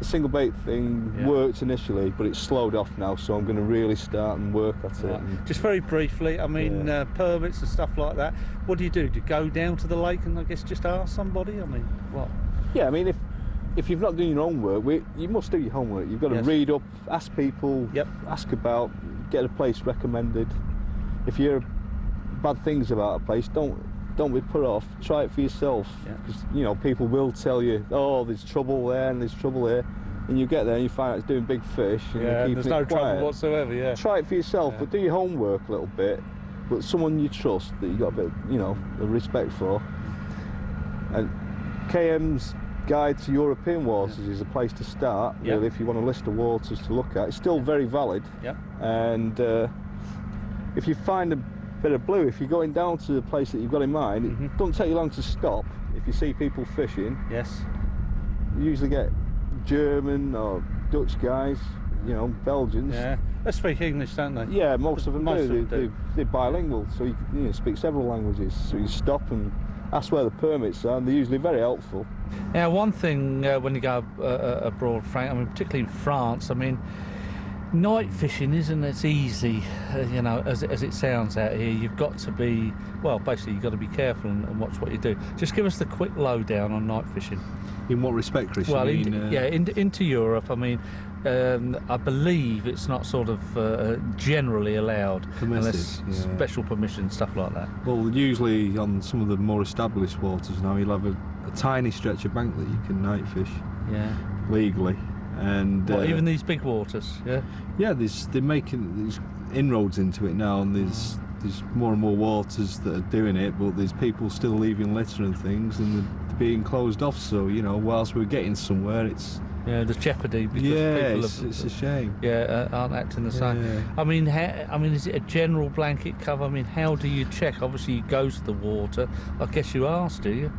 single bait thing worked initially, but it's slowed off now, so I'm going to really start and work at it. Just very briefly, I mean, permits and stuff like that. What do? Do you go down to the lake and I guess just ask somebody? I mean, what? Yeah, I mean, if you've not done your own work, you must do your homework. You've got to read up, ask people, ask about, get a place recommended. If you hear bad things about a place, don't be put off. Try it for yourself, because you know, people will tell you, oh, there's trouble there and there's trouble here, and you get there and you find out it's doing big fish and you're keeping there's no it quiet. trouble whatsoever. Try it for yourself, but do your homework a little bit, but someone you trust that you got a bit, you know, of respect for. And KM's Guide to European Waters is a place to start, really, if you want a list of waters to look at. It's still very valid, and if you find a bit of blue, if you're going down to the place that you've got in mind, it doesn't take you long to stop. If you see people fishing, you usually get German or Dutch guys, you know, Belgians. Yeah, they speak English, don't they? Yeah, most of them do. They're bilingual, so you can speak several languages. So you stop and ask where the permits are, and they're usually very helpful. Now, one thing when you go abroad, Frank, I mean, particularly in France, I mean, night fishing isn't as easy, you know, as it sounds out here. You've got to be, well, basically you've got to be careful and watch what you do. Just give us the quick lowdown on night fishing. In what respect, Chris? Well, into Europe. I mean, I believe it's not sort of generally allowed unless special permission, stuff like that. Well, usually on some of the more established waters now, you'll have a tiny stretch of bank that you can night fish legally. And even these big waters, they're making these inroads into it now, and there's more and more waters that are doing it, but there's people still leaving litter and things, and they're being closed off. So, you know, whilst we're getting somewhere, it's there's jeopardy because people it's a shame. Aren't acting the same. I mean, is it a general blanket cover? I mean, how do you check? Obviously, you go to the water. I guess you ask, do you?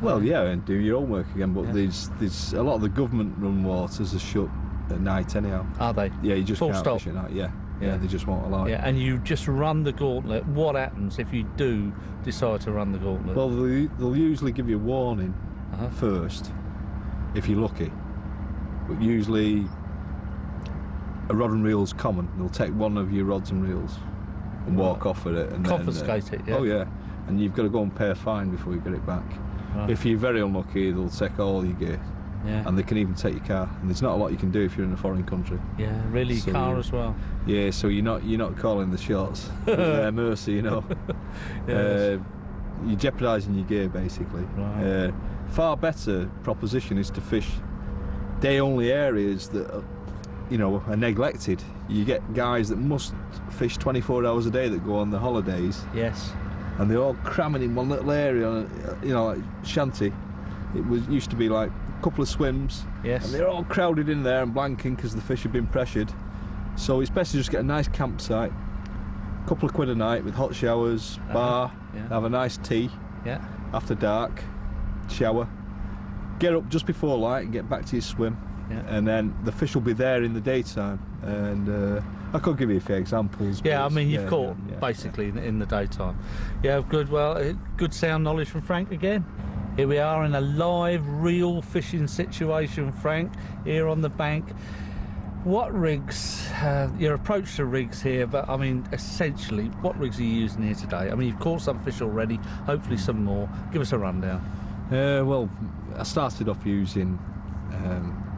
Well, and do your own work again, but there's a lot of the government-run waters are shut at night anyhow. Are they? Yeah, you just Full can't stop. fish at night. Yeah, they just won't allow it. Yeah, and you just run the gauntlet. What happens if you do decide to run the gauntlet? Well, they'll usually give you a warning first, if you're lucky. But usually, a rod and reel's common. They'll take one of your rods and reels and walk off with it. And confiscate it, Oh, yeah. And you've got to go and pay a fine before you get it back. Right. If you're very unlucky, they'll take all your gear. And they can even take your car. And there's not a lot you can do if you're in a foreign country. Yeah, really, so car as well. Yeah, so you're not calling the shots. At their mercy, you know. You're jeopardising your gear, basically. Right. Far better proposition is to fish day-only areas that are neglected. You get guys that must fish 24 hours a day that go on the holidays. Yes. And they're all cramming in one little area, like shanty. It used to be like a couple of swims. Yes. And they're all crowded in there and blanking because the fish have been pressured. So it's best to just get a nice campsite, a couple of quid a night with hot showers, bar, have a nice tea. Yeah. After dark, shower, get up just before light and get back to your swim. Yeah. And then the fish will be there in the daytime. And I could give you a few examples. Yeah, I mean, you've caught basically in the daytime. Yeah, good. Well, good sound knowledge from Frank again. Here we are in a live, real fishing situation, Frank, here on the bank. What rigs, your approach to rigs here, but I mean, essentially, what rigs are you using here today? I mean, you've caught some fish already, hopefully some more. Give us a rundown. Well, I started off using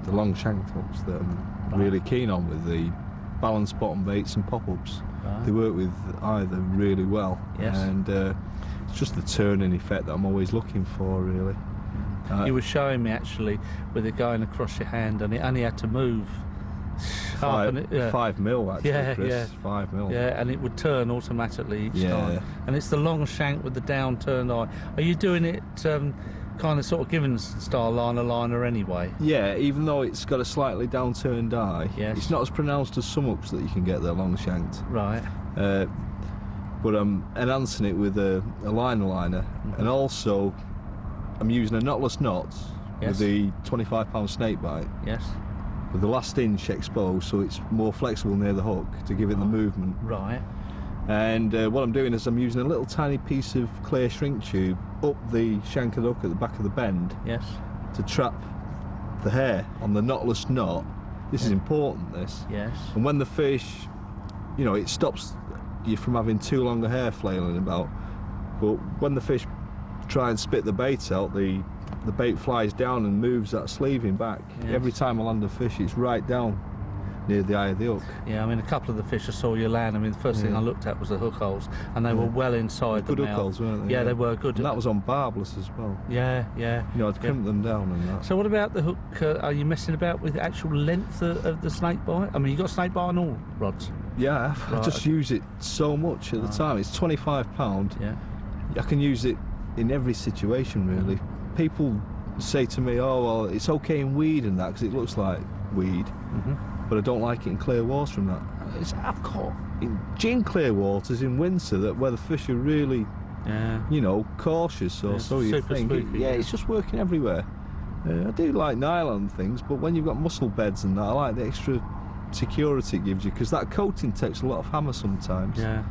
the long shank hooks that I'm really keen on, with the balanced bottom baits and pop-ups. Right. They work with either really well. Yes. And it's just the turning effect that I'm always looking for, really. You were showing me actually with it going across your hand, and it only had to move carp, and it, 5 mil actually, Yeah, Chris. yeah. 5 mil. yeah, and it would turn automatically each Yeah. time. And it's the long shank with the down-turned eye. Are you doing it kind of sort of Gibbons style liner anyway? Yeah, even though it's got a slightly downturned eye, Yes. it's not as pronounced as some hooks that you can get there long shanked. Right. But I'm enhancing it with a liner, and also I'm using a knotless knot Yes. with the 25-pound snake bite, Yes. with the last inch exposed, so it's more flexible near the hook to give it the movement. Right. And what I'm doing is I'm using a little tiny piece of clear shrink tube up the shank of the hook at the back of the bend Yes. to trap the hair on the knotless knot. This is important, this. Yes. And when the fish, you know, it stops you from having too long a hair flailing about. But when the fish try and spit the bait out, the bait flies down and moves that sleeving back. Yes. Every time I land a fish, it's right down near the eye of the hook. Yeah, I mean, a couple of the fish I saw you land, I mean, the first thing I looked at was the hook holes, and they were well inside Good the hook mouth. holes, weren't they? Yeah, they were good. And that was on barbless as well. Yeah, yeah. You know, I'd crimp them down and that. So what about the hook? Are you messing about with the actual length of the snake bite? I mean, you got snake bite on all rods. Yeah, I Right, just okay. use it so much at the time. It's £25. Yeah. I can use it in every situation, really. People say to me, oh, well, it's okay in weed and that because it looks like weed, but I don't like it in clear water and that. I've caught in gin clear waters in winter that where the fish are really, Yeah. you know, cautious, or It's so you super think. spooky, Yeah, yeah. it's just working everywhere. I do like nylon things, but when you've got mussel beds and that, I like the extra security it gives you because that coating takes a lot of hammer sometimes. Yeah.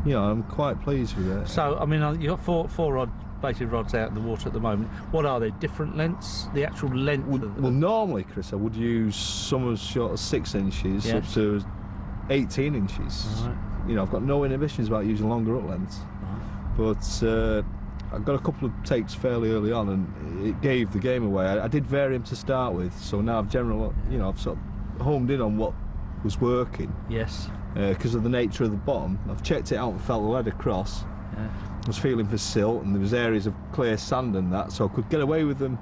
You know, I'm quite pleased with it. So, I mean, you got four baited rods out in the water at the moment. What are they? Different lengths? The actual length? Well, normally, Chris, I would use some as short as 6 inches up Yes. to 18 inches. Right. You know, I've got no inhibitions about using longer hook lengths. But I got a couple of takes fairly early on, and it gave the game away. I did vary them to start with, so now I've I've sort of homed in on what was working Yes. because of the nature of the bottom. I've checked it out and felt the lead across. Yeah. I was feeling for silt, and there was areas of clear sand and that, so I could get away with them.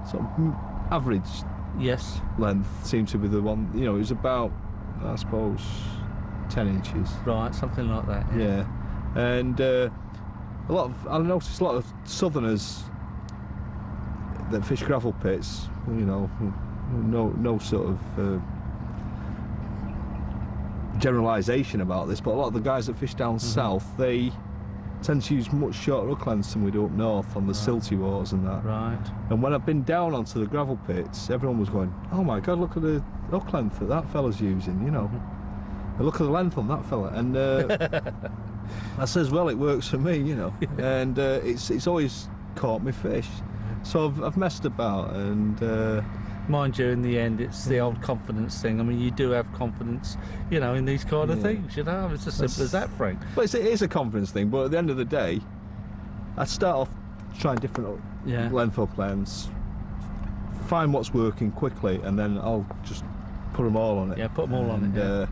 Sort of average Yes. length seemed to be the one. You know, it was about, I suppose, 10 inches. Right, something like that. Yeah, and I noticed a lot of southerners that fish gravel pits. You know, no sort of generalisation about this, but a lot of the guys that fish down south, they tend to use much shorter hook lengths than we do up north on the silty waters and that. Right. And when I've been down onto the gravel pits, everyone was going, oh my God, look at the hook length that fella's using, you know. Look at the length on that fella. And I says, well, it works for me, you know. And it's always caught me fish. So I've messed about, and Mind you, in the end, it's the old confidence thing. I mean, you do have confidence, you know, in these kind of things, you know. It's as simple as that, Frank. well, it is a confidence thing, but at the end of the day, I start off trying different Yeah. length hook lengths, find what's working quickly, and then I'll just put them all on it. Yeah, put them all on it, yeah.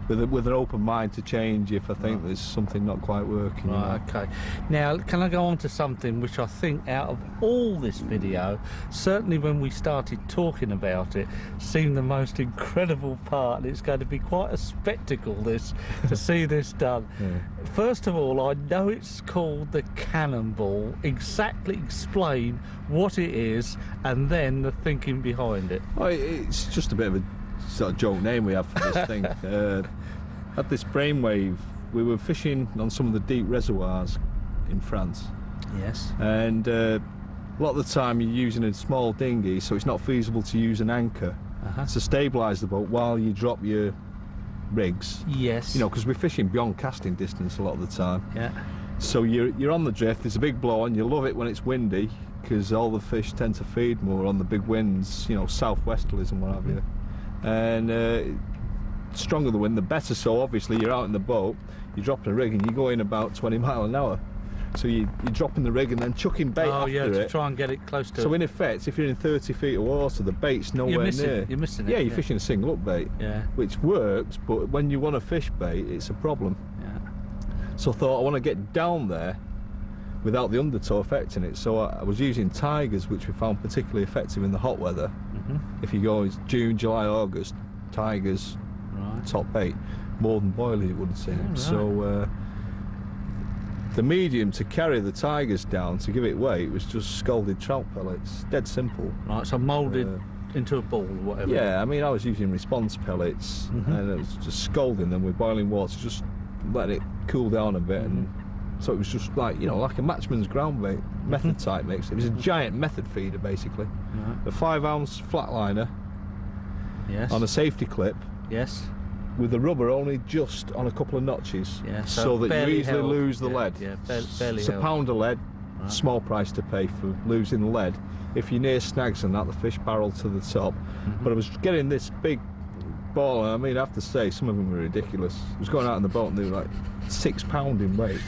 With an open mind to change if I think there's something not quite working. you Right, know. okay. Now, can I go on to something which I think out of all this video, certainly when we started talking about it, seemed the most incredible part, and it's going to be quite a spectacle, this, to see this done. Yeah. First of all, I know it's called the cannonball. Exactly explain what it is, and then the thinking behind it. Well, it's just a bit of a sort of joke name we have for this thing. Had this brainwave. We were fishing on some of the deep reservoirs in France, Yes. and a lot of the time you're using a small dinghy, so it's not feasible to use an anchor to stabilise the boat while you drop your rigs. Yes. You know, because we're fishing beyond casting distance a lot of the time. Yeah. So you're on the drift. There's a big blow on. You love it when it's windy because all the fish tend to feed more on the big winds. You know, southwesterlies and what have you. And stronger the wind, the better. So obviously you're out in the boat, you're dropping a rig, and you're going about 20 miles an hour. So you're dropping the rig and then chucking bait Oh, after yeah, to it. try and get it close to So it. in effect, if you're in 30 feet of water, the bait's nowhere near. You're missing it. Yeah, you're fishing a single hook bait, Yeah. which works, but when you want to fish bait, it's a problem. Yeah. So I thought I want to get down there without the undertow affecting it. So I was using tigers, which we found particularly effective in the hot weather. If you go in June, July, August, tigers, Right. top bait, more than boiling it wouldn't seem. right. So the medium to carry the tigers down to give it weight was just scalded trout pellets, dead simple. Right, so moulded into a ball or whatever. Yeah, I mean I was using response pellets and it was just scalding them with boiling water, just letting it cool down a bit, and so it was just like, you know, like a matchman's ground bait method type mix. It was a giant method feeder basically. Right. A 5-ounce flatliner Yes. on a safety clip Yes. with the rubber only just on a couple of notches, Yeah, so that you barely easily held. lose the Yeah, lead. Yeah, barely It's a held. pound of lead, Right. small price to pay for losing the lead. If you're near snags and that, the fish barrel to the top. But I was getting this big ball, and I mean I have to say some of them were ridiculous. I was going out on the boat and they were like 6 pound in weight.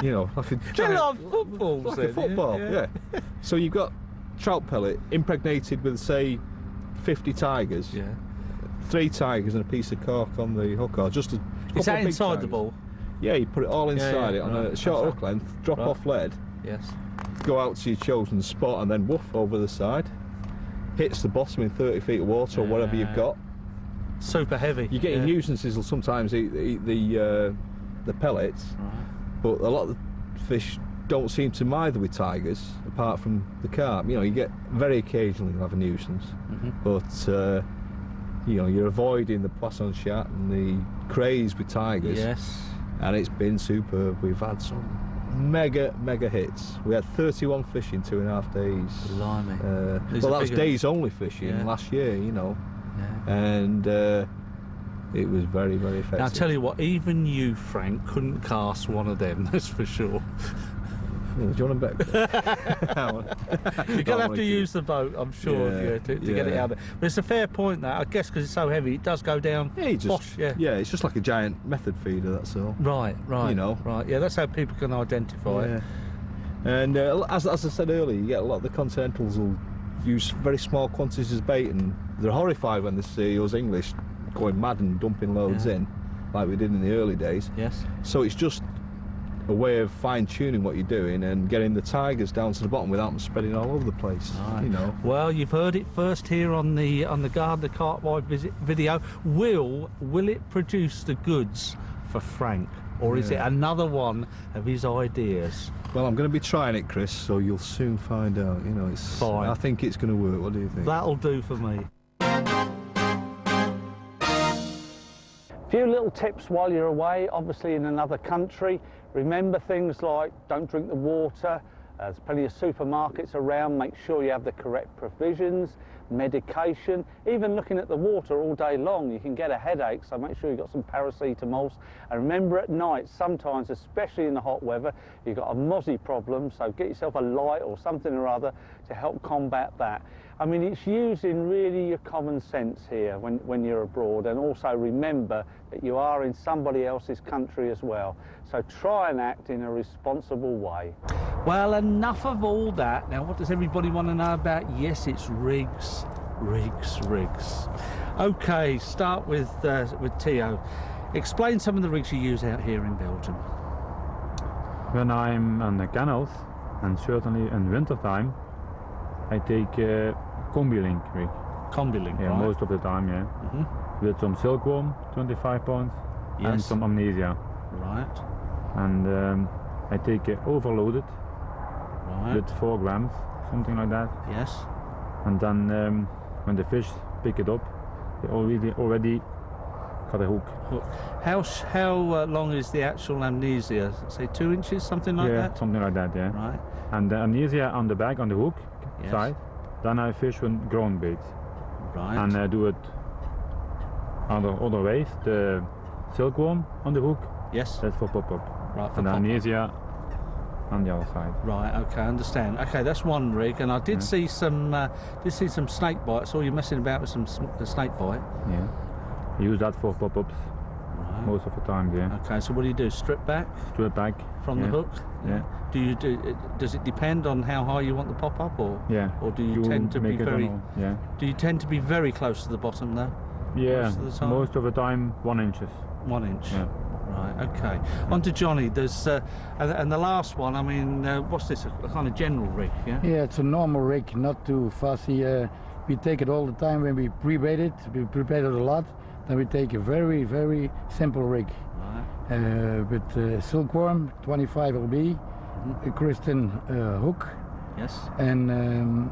You know, like a They're giant, like footballs, like then, a football, yeah. So you've got trout pellet impregnated with say 50 tigers, Yeah. 3 tigers and a piece of cork on the hook, or just a couple Is that of big inside the tigers. ball? Yeah, you put it all inside yeah, it on right. a short That's hook length, drop Right. off lead, Yes. go out to your chosen spot and then woof over the side. Hits the bottom in 30 feet of water or whatever you've got. Super heavy. You're getting yeah. nuisances will sometimes eat the pellets, Right. but a lot of the fish don't seem to mither with tigers, apart from the carp. You know, you get very occasionally you'll have a nuisance, but you know, you're avoiding the poisson chat and the craze with tigers. Yes. And it's been superb. We've had some mega hits. We had 31 fish in 2.5 days. Blimey. These Well, are that was bigger- days only fishing Yeah. last year, you know, Yeah. and it was very effective. Now, I'll tell you what, even you, Frank, couldn't cast one of them, that's for sure. Do you want to bet? You're going to have to use the boat, I'm sure, Yeah, to get it yeah. out there. But it's a fair point, that, I guess, because it's so heavy, it does go down. Yeah, you just, Bosh, yeah. it's just like a giant method feeder, that's all. Right. You know. Right, yeah, that's how people can identify it. And as I said earlier, you get a lot of the Continentals will use very small quantities of bait, and they're horrified when they see us English going mad and dumping loads Yeah. in, like we did in the early days. Yes. So it's just a way of fine-tuning what you're doing and getting the tigers down to the bottom without them spreading all over the place. Right. You know. Well, you've heard it first here on the Gardner Carp Wise video. Will it produce the goods for Frank, or is it another one of his ideas? Well, I'm going to be trying it, Chris, so you'll soon find out. You know, it's. Fine. I think it's going to work. What do you think? That'll do for me. Few little tips while you're away, obviously in another country. Remember things like don't drink the water. There's plenty of supermarkets around. Make sure you have the correct provisions, medication. Even looking at the water all day long, you can get a headache, so make sure you've got some paracetamols. And remember at night, sometimes, especially in the hot weather, you've got a mozzie problem, so get yourself a light or something or other to help combat that. I mean, it's using really your common sense here when you're abroad, and also remember that you are in somebody else's country as well. So try and act in a responsible way. Well, enough of all that. Now, what does everybody want to know about? Yes, it's rigs. Okay, start with Theo. Explain some of the rigs you use out here in Belgium. When I'm on the canals, and certainly in winter time, I take combi link rig. Combi link, Yeah, right? most of the time, yeah. With some silkworm, 25 pounds, and Yes. some amnesia. Right, And I take overloaded right. with 4 grams, something like that. Yes. And then when the fish pick it up, they already got a hook. How long is the actual amnesia? Say 2 inches, something like yeah, that? something like that, yeah. Right. And the amnesia on the back, on the hook Yes. side, then I fish with ground bait. Right. And I do it other ways. The silkworm on the hook, yes. that's for pop-up. Right. For And the pop-up. amnesia on the other side. Right. Okay. I understand. Okay, that's one rig, and I did see some snake bite. I saw you messing about with some snake bite. Yeah. I use that for pop-ups Right. most of the time, yeah. Okay. So what do you do? Strip back Straight back. from yeah. the hook? Yeah. Does it depend on how high you want the pop-up, or? Yeah. Or do you tend to be make it very? on all- Yeah. Do you tend to be very close to the bottom though? Yeah. Most of the time? Most of the time, 1 inches. 1 inch. Yeah. Right, okay. On to Johnny. There's and the last one. I mean, what's this? A kind of general rig, yeah? Yeah, it's a normal rig, not too fussy. we take it all the time when we pre-braid it. We pre-braid it a lot. Then we take a very, very simple rig. With silkworm, 25 lb, a Christian hook, Yes. and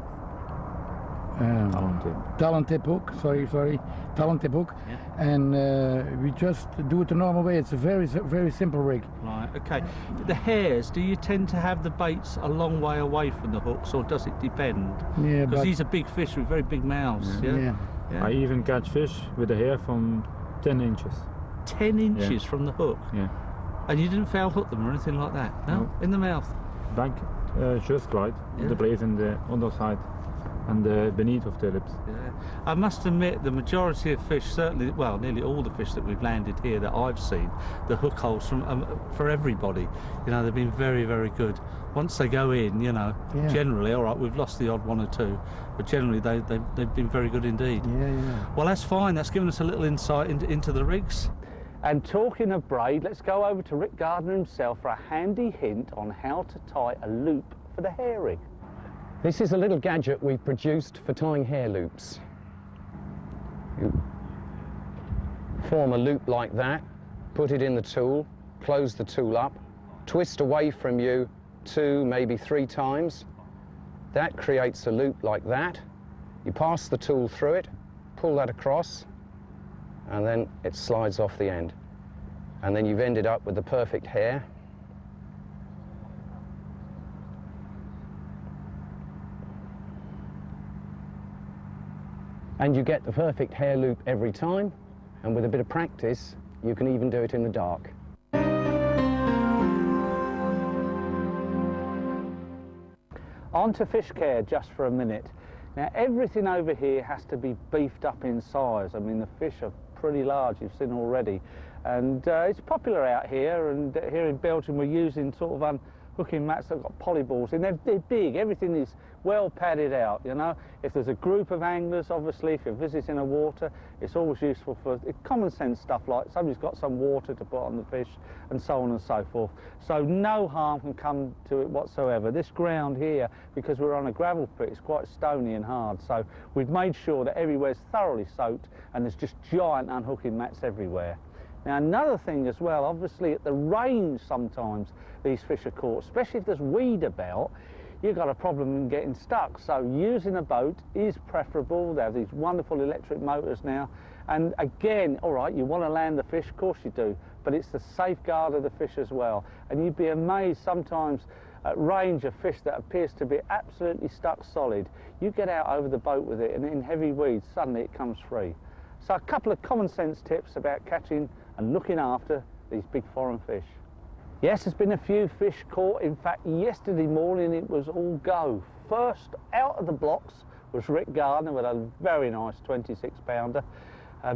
talon tip hook. Sorry, talon tip hook. Yeah. And we just do it the normal way. It's a very, very simple rig. Right, okay. The hairs, do you tend to have the baits a long way away from the hooks, or does it depend? Yeah, Because but these are big fish with very big mouths. Yeah. yeah. I even catch fish with the hair from 10 inches. 10 inches from the hook. Yeah. And you didn't foul hook them or anything like that? No? In the mouth? Back just right, Yeah. the blade in the underside and the beneath of the lips. Yeah. I must admit, the majority of fish, certainly, well, nearly all the fish that we've landed here that I've seen, the hook holes for everybody, you know, they've been very, very good. Once they go in, you know, generally, all right, we've lost the odd one or two, but generally they've been very good indeed. Yeah. Well, that's fine. That's given us a little insight into the rigs. And talking of braid, let's go over to Rick Gardner himself for a handy hint on how to tie a loop for the hair rig. This is a little gadget we've produced for tying hair loops. You form a loop like that, put it in the tool, close the tool up, twist away from you 2, maybe 3 times. That creates a loop like that. You pass the tool through it, pull that across, and then it slides off the end. And then you've ended up with the perfect hair. And you get the perfect hair loop every time, and with a bit of practice, you can even do it in the dark. On to fish care just for a minute. Now, everything over here has to be beefed up in size. I mean, the fish are pretty large, you've seen already. And it's popular out here, and here in Belgium we're using sort of hooking mats that have got polyballs in. They're big, everything is well padded out, you know. If there's a group of anglers, obviously, if you're visiting a water, it's always useful for common sense stuff like somebody's got some water to put on the fish and so on and so forth. So no harm can come to it whatsoever. This ground here, because we're on a gravel pit, it's quite stony and hard, so we've made sure that everywhere's thoroughly soaked and there's just giant unhooking mats everywhere. Now, another thing as well, obviously at the range sometimes these fish are caught, especially if there's weed about, you've got a problem in getting stuck. So using a boat is preferable. They have these wonderful electric motors now. And again, all right, you want to land the fish, of course you do, but it's the safeguard of the fish as well. And you'd be amazed sometimes at range of fish that appears to be absolutely stuck solid. You get out over the boat with it and in heavy weeds, suddenly it comes free. So a couple of common sense tips about catching and looking after these big foreign fish. Yes, there's been a few fish caught. In fact, yesterday morning it was all go. First out of the blocks was Rick Gardner with a very nice 26-pounder.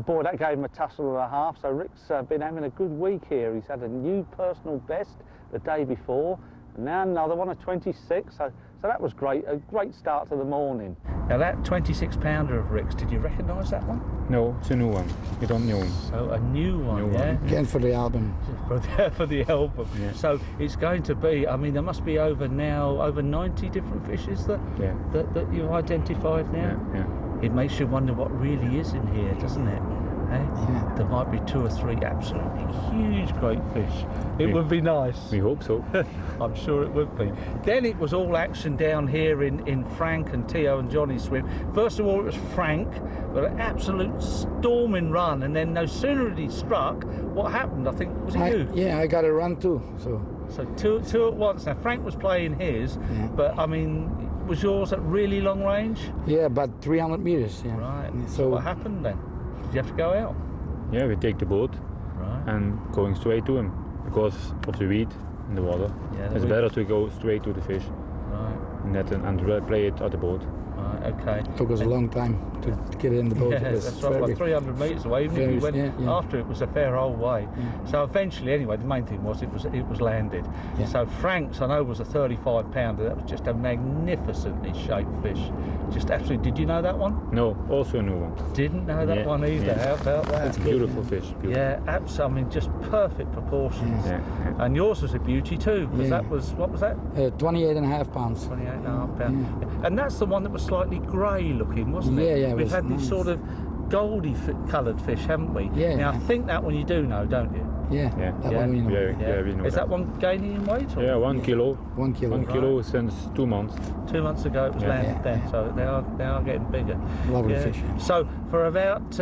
Boy, that gave him a tussle and a half, so Rick's been having a good week here. He's had a new personal best the day before, and now another one, a 26, so that was great, a great start to the morning. Now that 26-pounder of Rick's, did you recognise that one? No, it's a new one. You don't know him. So a new one, yeah? Again for the album. For the album. Yeah. So it's going to be, I mean, there must be over 90 different fishes that you've identified now. Yeah. It makes you wonder what really is in here, doesn't it? Eh? Yeah. There might be 2 or 3 absolutely huge great fish. It would be nice. We hope so. I'm sure it would be. Then it was all action down here in Frank and Theo and Johnny's swim. First of all, it was Frank with an absolute storming run, and then no sooner had he struck, what happened? I think, was it you? Yeah, I got a run too. So two at once. Now Frank was playing his, but I mean, was yours at really long range? Yeah, about 300 meters. Yeah. Right. So So what happened then? Did you have to go out? Yeah, we take the boat and going straight to him because of the weed in the water. Yeah, It's better to go straight to the fish and play it at the boat. Right, okay. took us a long time to get in the boat. Yeah, It was that's right, like 300 metres away. Even if you went after it was a fair old way. So eventually, anyway, the main thing was it was landed. Yeah. So Frank's, I know, was a 35-pounder. That was just a magnificently shaped fish. Just absolutely. Did you know that one? No, also a new one. Didn't know that one either. Yeah. How about that? It's a beautiful fish. Beautiful. Yeah, absolutely. I mean, just perfect proportions. Yeah. And yours was a beauty too, because Yeah. that was, what was that? 28.5 pounds. 28.5 pounds. And that's the one that was sliding slightly grey looking, wasn't it? Yeah, yeah, it We've was had these nice. sort of goldy coloured fish, haven't we? Yeah. Now I think that one you do know, don't you? Yeah, Yeah. that Yeah. one we know. Yeah, we know Is that one gaining in weight? Or? Yeah, 1 kilo. 1 kilo. 1 kilo since 2 months. 2 months ago it was Yeah. landed Yeah, then, yeah. so they are getting bigger. Lovely Yeah. fish. So for about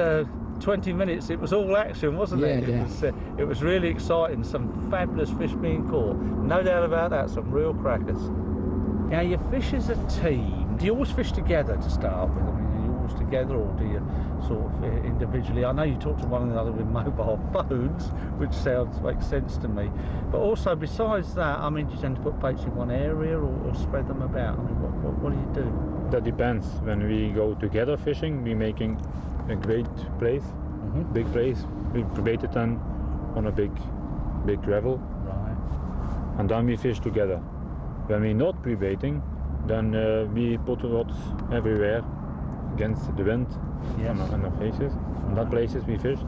20 minutes it was all action, wasn't it? Yeah, It was really exciting. Some fabulous fish being caught. No doubt about that. Some real crackers. Now you fish as a team. Do you always fish together to start with? I mean, are you always together, or do you sort of individually? I know you talk to one another with mobile phones, which makes sense to me. But also besides that, I mean, do you tend to put baits in one area or spread them about? I mean, what do you do? That depends. When we go together fishing, we're making a great place, big place. We bait it then on a big gravel, Right. and then we fish together. When we're not pre-baiting, then we put rods everywhere against the wind Yes. on our faces. On that places we fish.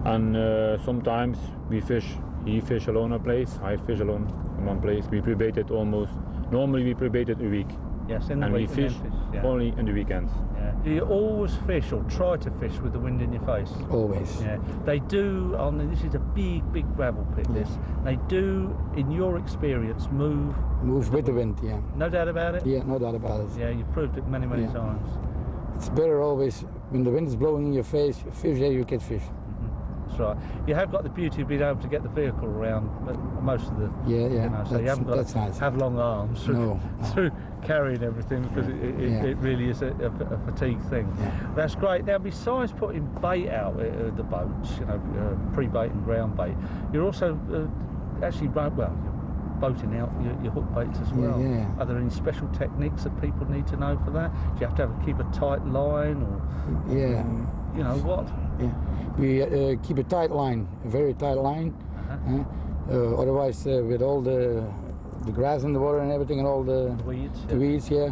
And sometimes we fish. He fish alone a place, I fish alone in one place. We pre-bait it almost. Normally we pre-bait it a week, Yes, in the and we week, and then fish yeah. only in the weekends. Yeah. Do you always fish or try to fish with the wind in your face? Always. Yeah, they do. This is a big gravel pit. This they do, in your experience, move. Move with the wind, yeah. No doubt about it. Yeah, no doubt about it. Yeah, you've proved it many Yeah. times. It's better always, when the wind is blowing in your face, fish there, you catch fish. That's right. You have got the beauty of being able to get the vehicle around, but most of the. Yeah, yeah, You know, so you haven't got that's to nice. have long arms through, No, no. through carrying everything, because it really is a fatigue thing. Yeah. That's great. Now, besides putting bait out at the boats, pre-bait and ground bait, you're also actually boating out your hook baits as well. Yeah. Are there any special techniques that people need to know for that? Do you have to keep a tight line, or Yeah. you know what? Yeah. We keep a tight line, a very tight line. Otherwise, with all the grass in the water and everything, and all the Weeds. weeds, yeah.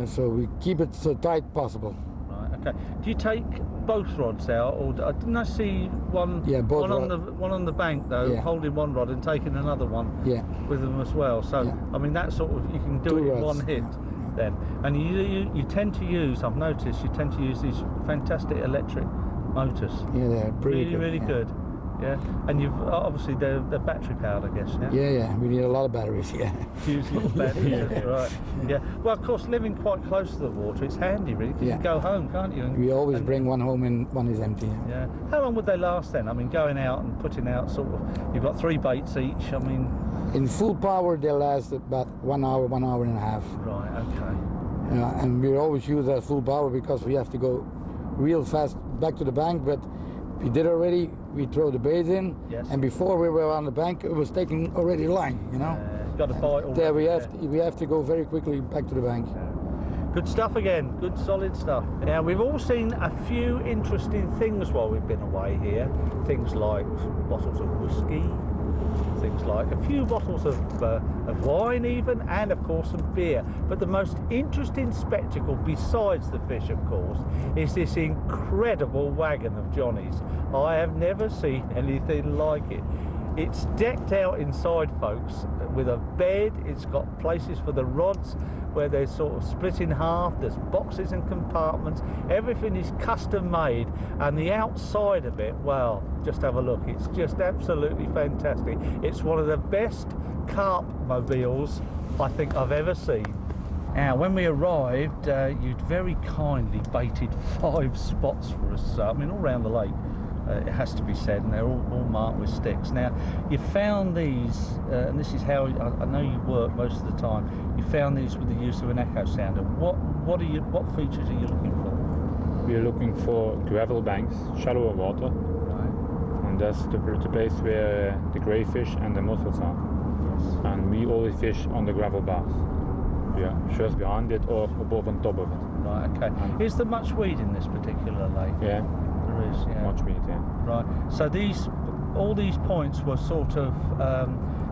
So we keep it so tight possible. Right. Okay. Do you take both rods out, or didn't I see one? Yeah, both one on the one on the bank though, Yeah. holding one rod and taking another one Yeah. with them as well. So Yeah. I mean, that sort of, you can do Two it in rods. one hit. Then, and you tend to use. I've noticed you tend to use these fantastic electric motors. Yeah, they're pretty Really, good. really yeah. good. Yeah, and you've obviously they're battery powered, I guess. Yeah. Yeah, yeah. We need a lot of batteries. Yeah. Using the batteries, that's right. Yeah. Well, of course, living quite close to the water, it's handy, really. 'Cause you Yeah. can go home, can't you? We always and- bring one home and one is empty. Yeah. Yeah. How long would they last then? I mean, going out and putting out sort of, you've got 3 baits each. I mean, In full power, they last about 1 hour, 1 hour and a half. right, okay. And we always use that full power because we have to go real fast back to the bank. But we did already. We throw the bait in, Yes. and before we were on the bank, it was taking already line. You know. Got to bite already. There we have to go very quickly back to the bank. Good stuff again, good solid stuff. Now, we've all seen a few interesting things while we've been away here. Things like bottles of whiskey, things like a few bottles of wine even, and of course some beer. But the most interesting spectacle, besides the fish of course, is this incredible wagon of Johnny's. I have never seen anything like it. It's decked out inside, folks, with a bed. It's got places for the rods where they're sort of split in half. There's boxes and compartments. Everything is custom made, and the outside of it, well, just have a look. It's just absolutely fantastic. It's one of the best carp mobiles I think I've ever seen. Now, when we arrived, you'd very kindly baited 5 spots for us. I mean, all around the lake. It has to be said, and they're all marked with sticks. Now, you found these, and this is how I know you work most of the time. You found these with the use of an echo sounder. What features are you looking for? We are looking for gravel banks, shallower water, Right. and that's the place where the greyfish and the mussels are. Yes. And we always fish on the gravel bars. Yeah, just behind it or above on top of it. Right. Okay. Is there much weed in this particular lake? Yeah, There is. Yeah. much meat. Yeah. Right. So all these points were sort of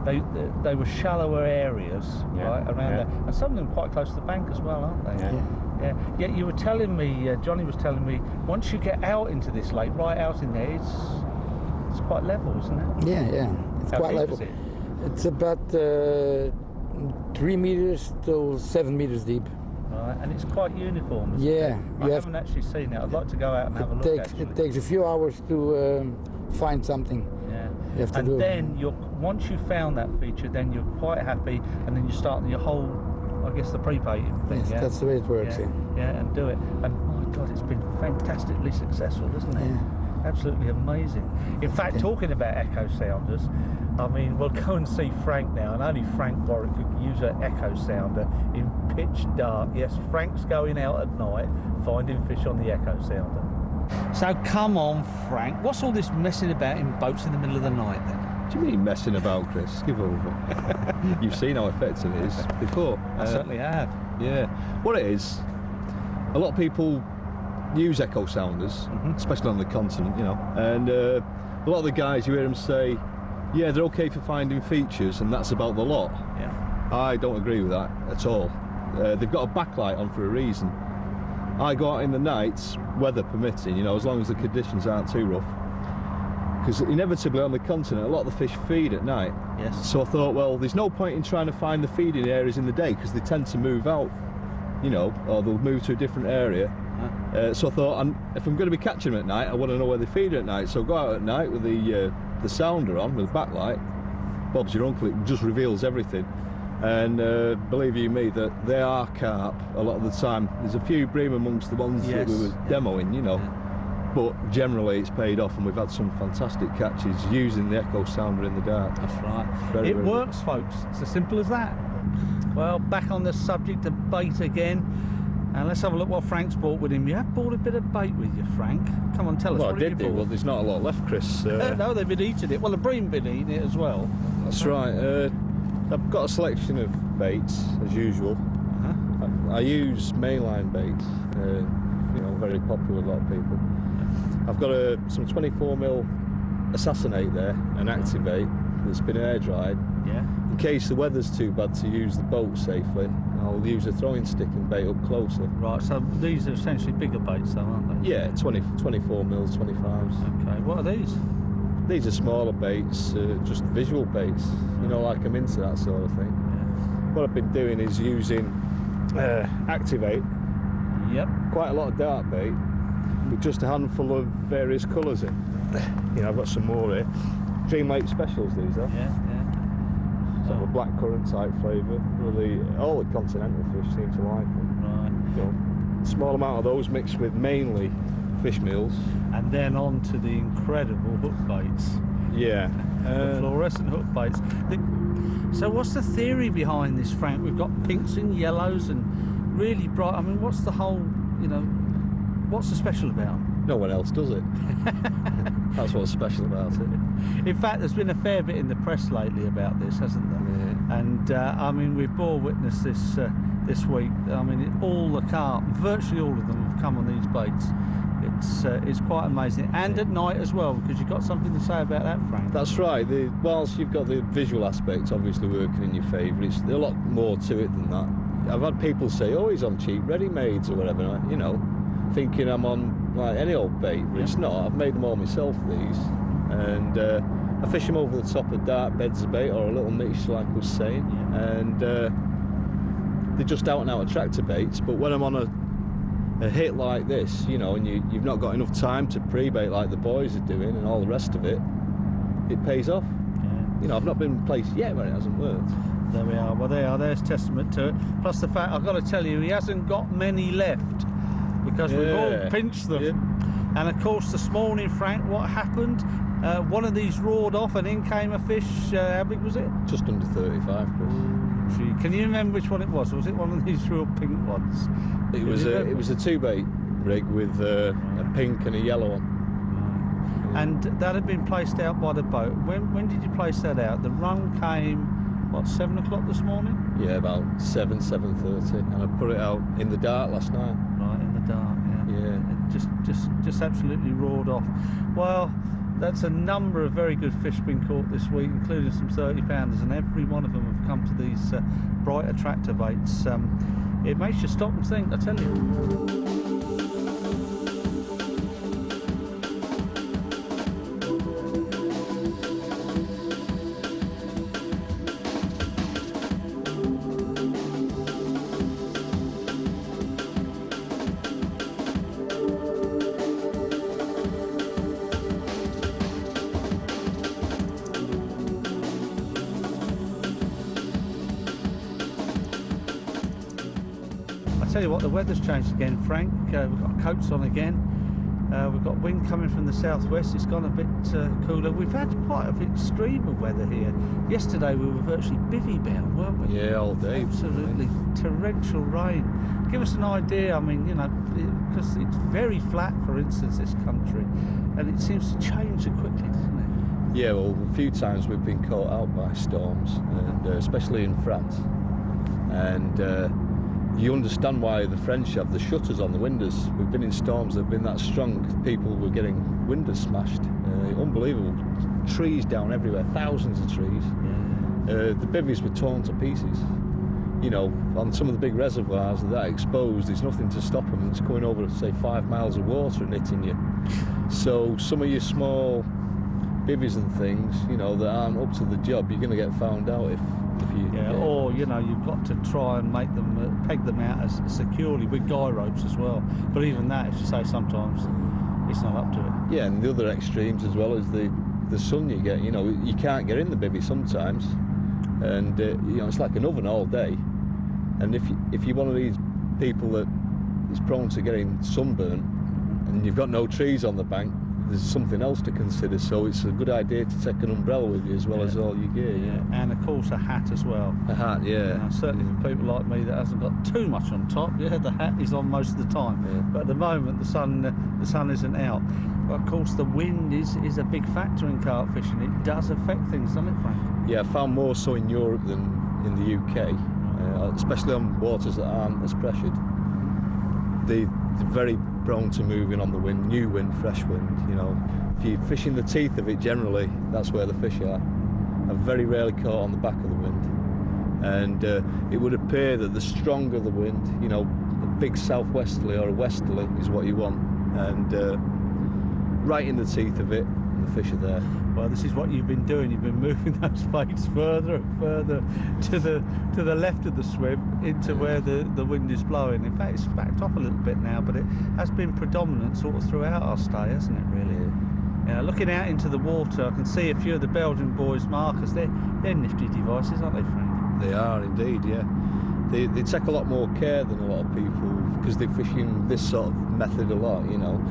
they were shallower areas, Yeah, right, around yeah. there, and some of them quite close to the bank as well, aren't they? Yeah. Yeah. Yet you were telling me, Johnny was telling me, once you get out into this lake, right out in there, it's quite level, isn't it? Yeah, yeah. It's How quite deep level. is it? It's about 3 meters to 7 meters deep. Right, and it's quite uniform, isn't Yeah, it? I haven't actually seen it. I'd like to go out and have a look, it takes a few hours to find something. Yeah. You have to And do. then once you've found that feature, then you're quite happy, and then you start your whole, I guess, the pre-baiting thing. Yes, yeah? that's the way it works. Yeah, yeah, and do it. And my God, it's been fantastically successful, isn't it? Yeah. Absolutely amazing. In fact, talking about echo sounders, I mean, we'll go and see Frank now, and only Frank Warwick could use an echo sounder in pitch dark. Yes, Frank's going out at night finding fish on the echo sounder. So come on, Frank, what's all this messing about in boats in the middle of the night then? What do you mean messing about, Chris? Give over. You've seen how effective it is before. I certainly have. Yeah. What it is, a lot of people use echo sounders, especially on the continent, you know, and a lot of the guys, you hear them say, yeah, they're okay for finding features, and that's about the lot. Yeah. I don't agree with that at all. They've got a backlight on for a reason. I go out in the nights, weather permitting, you know, as long as the conditions aren't too rough. Because inevitably on the continent, a lot of the fish feed at night. Yes. So I thought, well, there's no point in trying to find the feeding areas in the day, because they tend to move out, you know, or they'll move to a different area. So I thought, if I'm going to be catching them at night, I want to know where they feed at night. So I go out at night with the sounder on, with the backlight. Bob's your uncle, it just reveals everything. And believe you me, that they are carp a lot of the time. There's a few bream amongst the ones that we were demoing, you know. But generally it's paid off, and we've had some fantastic catches using the echo sounder in the dark. That's right. Very, it very works, folks. It's as simple as that. Well, back on the subject of bait again. And let's have a look what Frank's brought with him. You have brought a bit of bait with you, Frank. Come on, tell us. Well, what I did have do, you but brought? there's not a lot left, Chris. No, they've been eating it. Well, the bream been eating it as well. That's right. I've got a selection of baits, as usual. I use mainline baits, you know, very popular with a lot of people. I've got some 24mm Assassinate there, an Activate, that's been air dried. Yeah. In case the weather's too bad to use the boat safely, I'll use a throwing stick and bait up closer. Right, so these are essentially bigger baits though, aren't they? Yeah, 24mm, 25s. Okay, what are these? These are smaller baits, just visual baits, you know, like I'm into that sort of thing. Yeah. What I've been doing is using Activate, Yep. quite a lot of dart bait, with just a handful of various colours in. You know, I've got some more here. Dream Lake Specials, these are. Yeah, yeah. Sort of a blackcurrant type flavour. Really, all the Continental fish seem to like them. Right. You know, small amount of those mixed with mainly fish meals. And then on to the incredible hook baits. Yeah. The fluorescent hook baits. So what's the theory behind this, Frank? We've got pinks and yellows and really bright. I mean, what's the whole, you know, what's so special about them? No one else does it. That's what's special about it. In fact, there's been a fair bit in the press lately about this, hasn't there? Yeah. And I mean, we've bore witness this week. I mean, all the carp, virtually all of them, have come on these baits. It's quite amazing, and at night as well, because you've got something to say about that, Frank. That's right. Whilst you've got the visual aspect obviously working in your favour, it's a lot more to it than that. I've had people say, oh, he's on cheap ready-mades or whatever, you know, thinking I'm on like any old bait, but it's not. I've made them all myself, these, and I fish them over the top of dark beds of bait or a little niche, like I was saying, and they're just out and out tractor baits. But when I'm on a hit like this, you know, and you've not got enough time to pre-bait like the boys are doing and all the rest of it, it pays off. Yeah. You know, I've not been in a place yet where it hasn't worked. There we are. Well, there's testament to it. Plus the fact, I've got to tell you, he hasn't got many left, because we've all pinched them. Yeah. And of course, this morning, Frank, what happened? One of these roared off, and in came a fish. How big was it? Just under 35, Chris. Gee, can you remember which one it was? Was it one of these real pink ones? It was a 2-bait rig with a pink and a yellow one. And that had been placed out by the boat. When did you place that out? The run came, what, 7 o'clock this morning? Yeah, about 7:30, and I put it out in the dark last night. Right, in the dark, yeah. Yeah. It just absolutely roared off. Well, that's a number of very good fish been caught this week, including some 30-pounders, and every one of them have come to these bright attractor baits. It makes you stop and think, I tell you. tell you what, the weather's changed again, Frank. We've got coats on again. We've got wind coming from the southwest. It's gone a bit cooler. We've had quite an extreme of weather here. Yesterday we were virtually bivvy bound, weren't we? Yeah, all day. Absolutely torrential rain. Give us an idea. I mean, you know, because it's very flat, for instance, this country, and it seems to change so quickly, doesn't it? Yeah, well, a few times we've been caught out by storms, and especially in France. And you understand why the French have the shutters on the windows. We've been in storms that have been that strong, people were getting windows smashed. Unbelievable. Trees down everywhere, thousands of trees. The bivvies were torn to pieces. You know, on some of the big reservoirs that exposed, there's nothing to stop them. It's coming over, say, 5 miles of water and hitting you. So some of your small bivvies and things, you know, that aren't up to the job, you're going to get found out if you... Yeah, or, you know, you've got to try and make them, peg them out as securely with guy ropes as well. But even that, as you say, sometimes it's not up to it. Yeah, and the other extremes as well is the sun you get. You know, you can't get in the bivvy sometimes, and you know, it's like an oven all day. And if you're one of these people that is prone to getting sunburn, and you've got no trees on the bank, there's something else to consider. So it's a good idea to take an umbrella with you as well as all your gear. Yeah, and of course a hat as well. A hat, yeah. Now, certainly for people like me that hasn't got too much on top, yeah, the hat is on most of the time. Yeah. But at the moment the sun isn't out. But of course the wind is a big factor in carp fishing. It does affect things, doesn't it, Frank? Yeah, I found more so in Europe than in the UK, especially on waters that aren't as pressured. They're very prone to moving on the wind, new wind, fresh wind. You know, if you're fishing the teeth of it, generally that's where the fish are. I've very rarely caught on the back of the wind, and it would appear that the stronger the wind, you know, a big southwesterly or a westerly is what you want, and right in the teeth of it, the fish are there. Well, this is what you've been doing. You've been moving those baits further and further to the left of the swim into where the wind is blowing. In fact, it's backed off a little bit now, but it has been predominant sort of throughout our stay, hasn't it, really? Yeah. Looking out into the water, I can see a few of the Belgian boys' markers. They're nifty devices, aren't they, Frank? They are indeed, yeah. They take a lot more care than a lot of people because they're fishing this sort of method a lot, you know.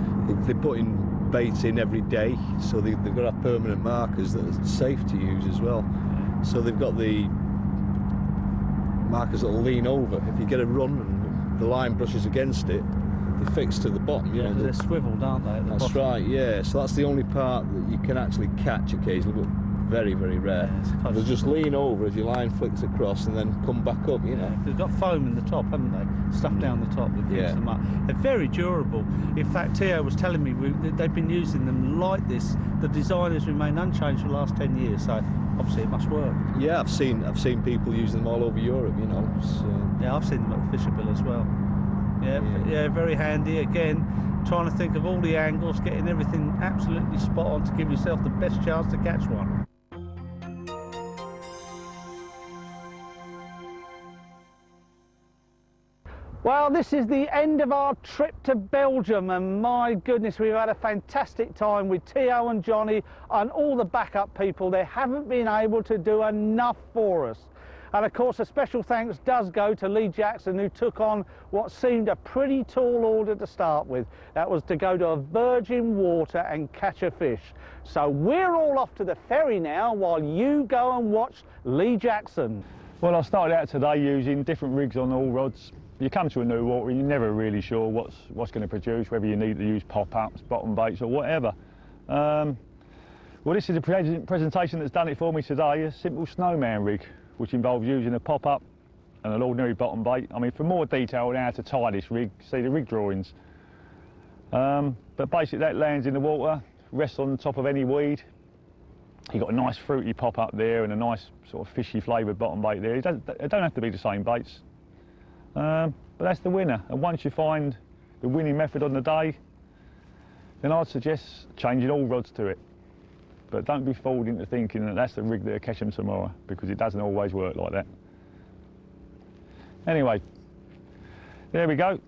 They put in bait in every day, so they've got to have permanent markers that are safe to use as well. So they've got the markers that will lean over. If you get a run and the line brushes against it, they fix to the bottom. You know, they're swiveled, aren't they? That's bottom. Right, yeah. So that's the only part that you can actually catch occasionally, but very, very rare. Yeah, they'll just lean over as your line flicks across and then come back up, you know. Yeah, they've got foam in the top, haven't they? Stuff down the top that keeps them up. They're very durable. In fact, Theo was telling me they've been using them like this. The design has remained unchanged for the last 10 years, so obviously it must work. Yeah, I've seen people using them all over Europe, you know. So. Yeah, I've seen them at Fisherville as well. Yeah, very handy. Again, trying to think of all the angles, getting everything absolutely spot on to give yourself the best chance to catch one. Well, this is the end of our trip to Belgium, and my goodness, we've had a fantastic time with Theo and Johnny and all the backup people. They haven't been able to do enough for us. And of course, a special thanks does go to Lee Jackson, who took on what seemed a pretty tall order to start with. That was to go to a virgin water and catch a fish. So we're all off to the ferry now while you go and watch Lee Jackson. Well, I started out today using different rigs on all rods. You come to a new water and you're never really sure what's going to produce, whether you need to use pop-ups, bottom baits or whatever. Well, this is a presentation that's done it for me today, a simple snowman rig, which involves using a pop-up and an ordinary bottom bait. I mean, for more detail on how to tie this rig, see the rig drawings. But basically that lands in the water, rests on the top of any weed. You've got a nice fruity pop-up there and a nice sort of fishy flavoured bottom bait there. It don't have to be the same baits. But that's the winner, and once you find the winning method on the day, then I'd suggest changing all rods to it. But don't be fooled into thinking that that's the rig that'll catch them tomorrow, because it doesn't always work like that. Anyway, there we go.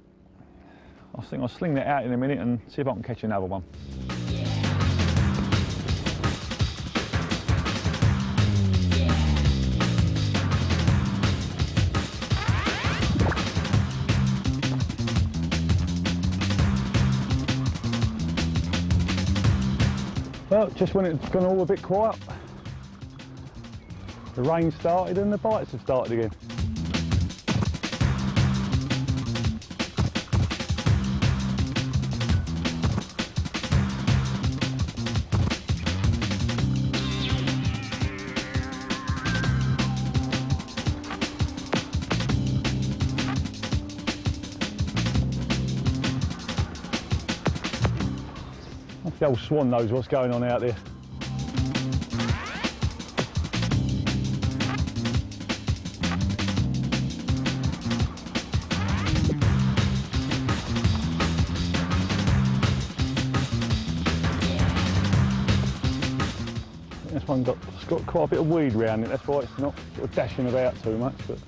I think I'll sling that out in a minute and see if I can catch another one. Well, just when it's gone all a bit quiet, the rain started and the bites have started again. The old swan knows what's going on out there. This one it's got quite a bit of weed around it, that's why it's not sort of dashing about too much. But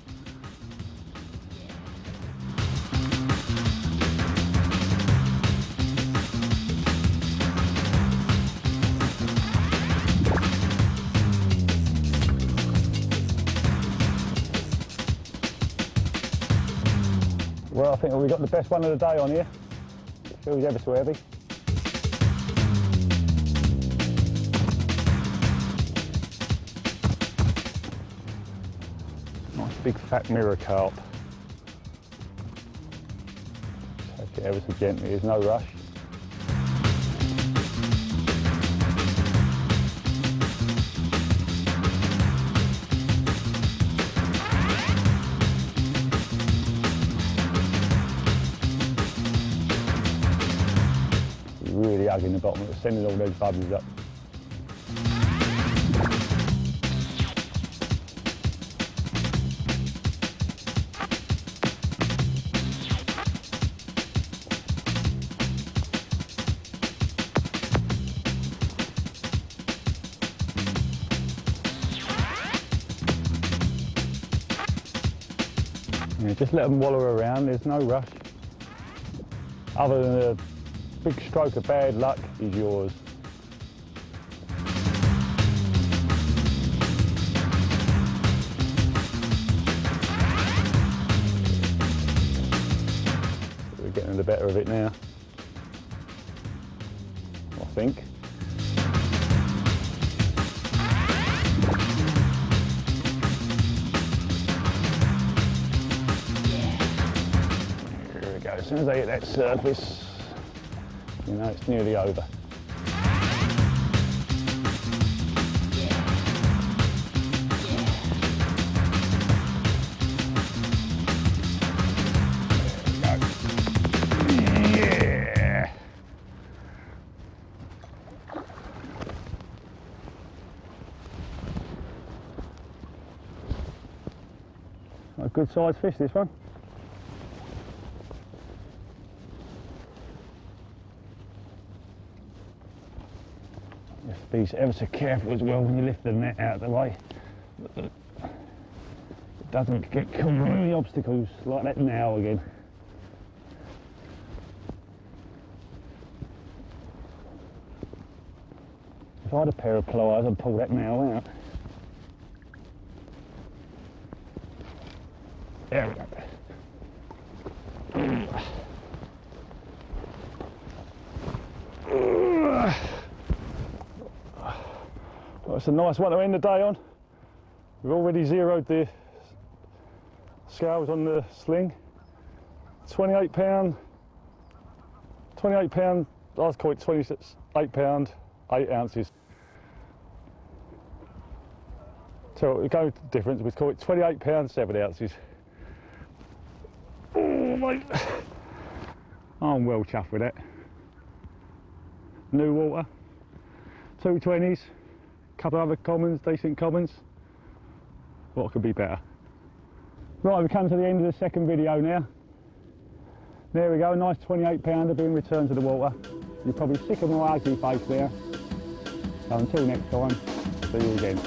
well, I think we've got the best one of the day on here. It feels ever so heavy. Nice big fat mirror carp. Take it ever so gently, there's no rush. Really hugging the bottom, it's sending all those bubbles up. Yeah, just let them wallow around, there's no rush. Other than a big stroke of bad luck is yours. We're getting the better of it now, I think. Here we go, as soon as I hit that surface, you know it's nearly over. Yeah. A good sized fish, this one. You have to be ever so careful as well when you lift the net out of the way. It doesn't get caught in any obstacles like that now again. If I had a pair of pliers, I'd pull that now out. There we go. Well, it's a nice one to end the day on. We've already zeroed the scales on the sling. 28 pound, I'll call it 28 pound, 8 ounces. So we go to the difference, we call it 28 pounds, 7 ounces. Oh mate, I'm well chuffed with that. New water, 2 20s, couple of other commons, decent commons. What could be better? Right, we've come to the end of the second video now. There we go, a nice 28 pounder being returned to the water. You're probably sick of my ugly face there. So until next time, see you again.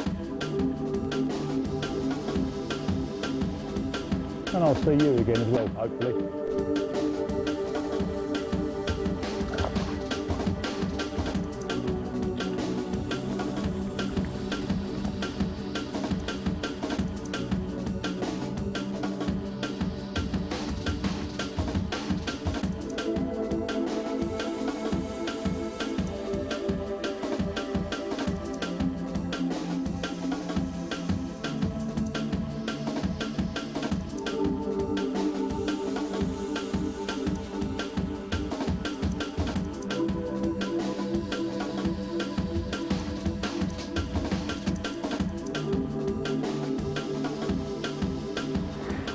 And I'll see you again as well, hopefully.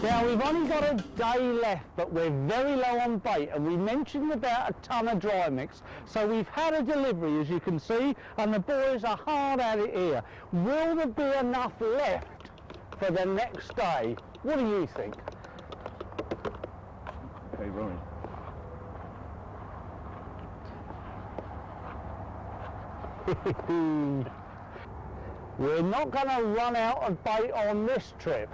Now we've only got a day left, but we're very low on bait, and we mentioned about a ton of dry mix. So we've had a delivery, as you can see, and the boys are hard at it here. Will there be enough left for the next day? What do you think? Okay, right. We're not going to run out of bait on this trip.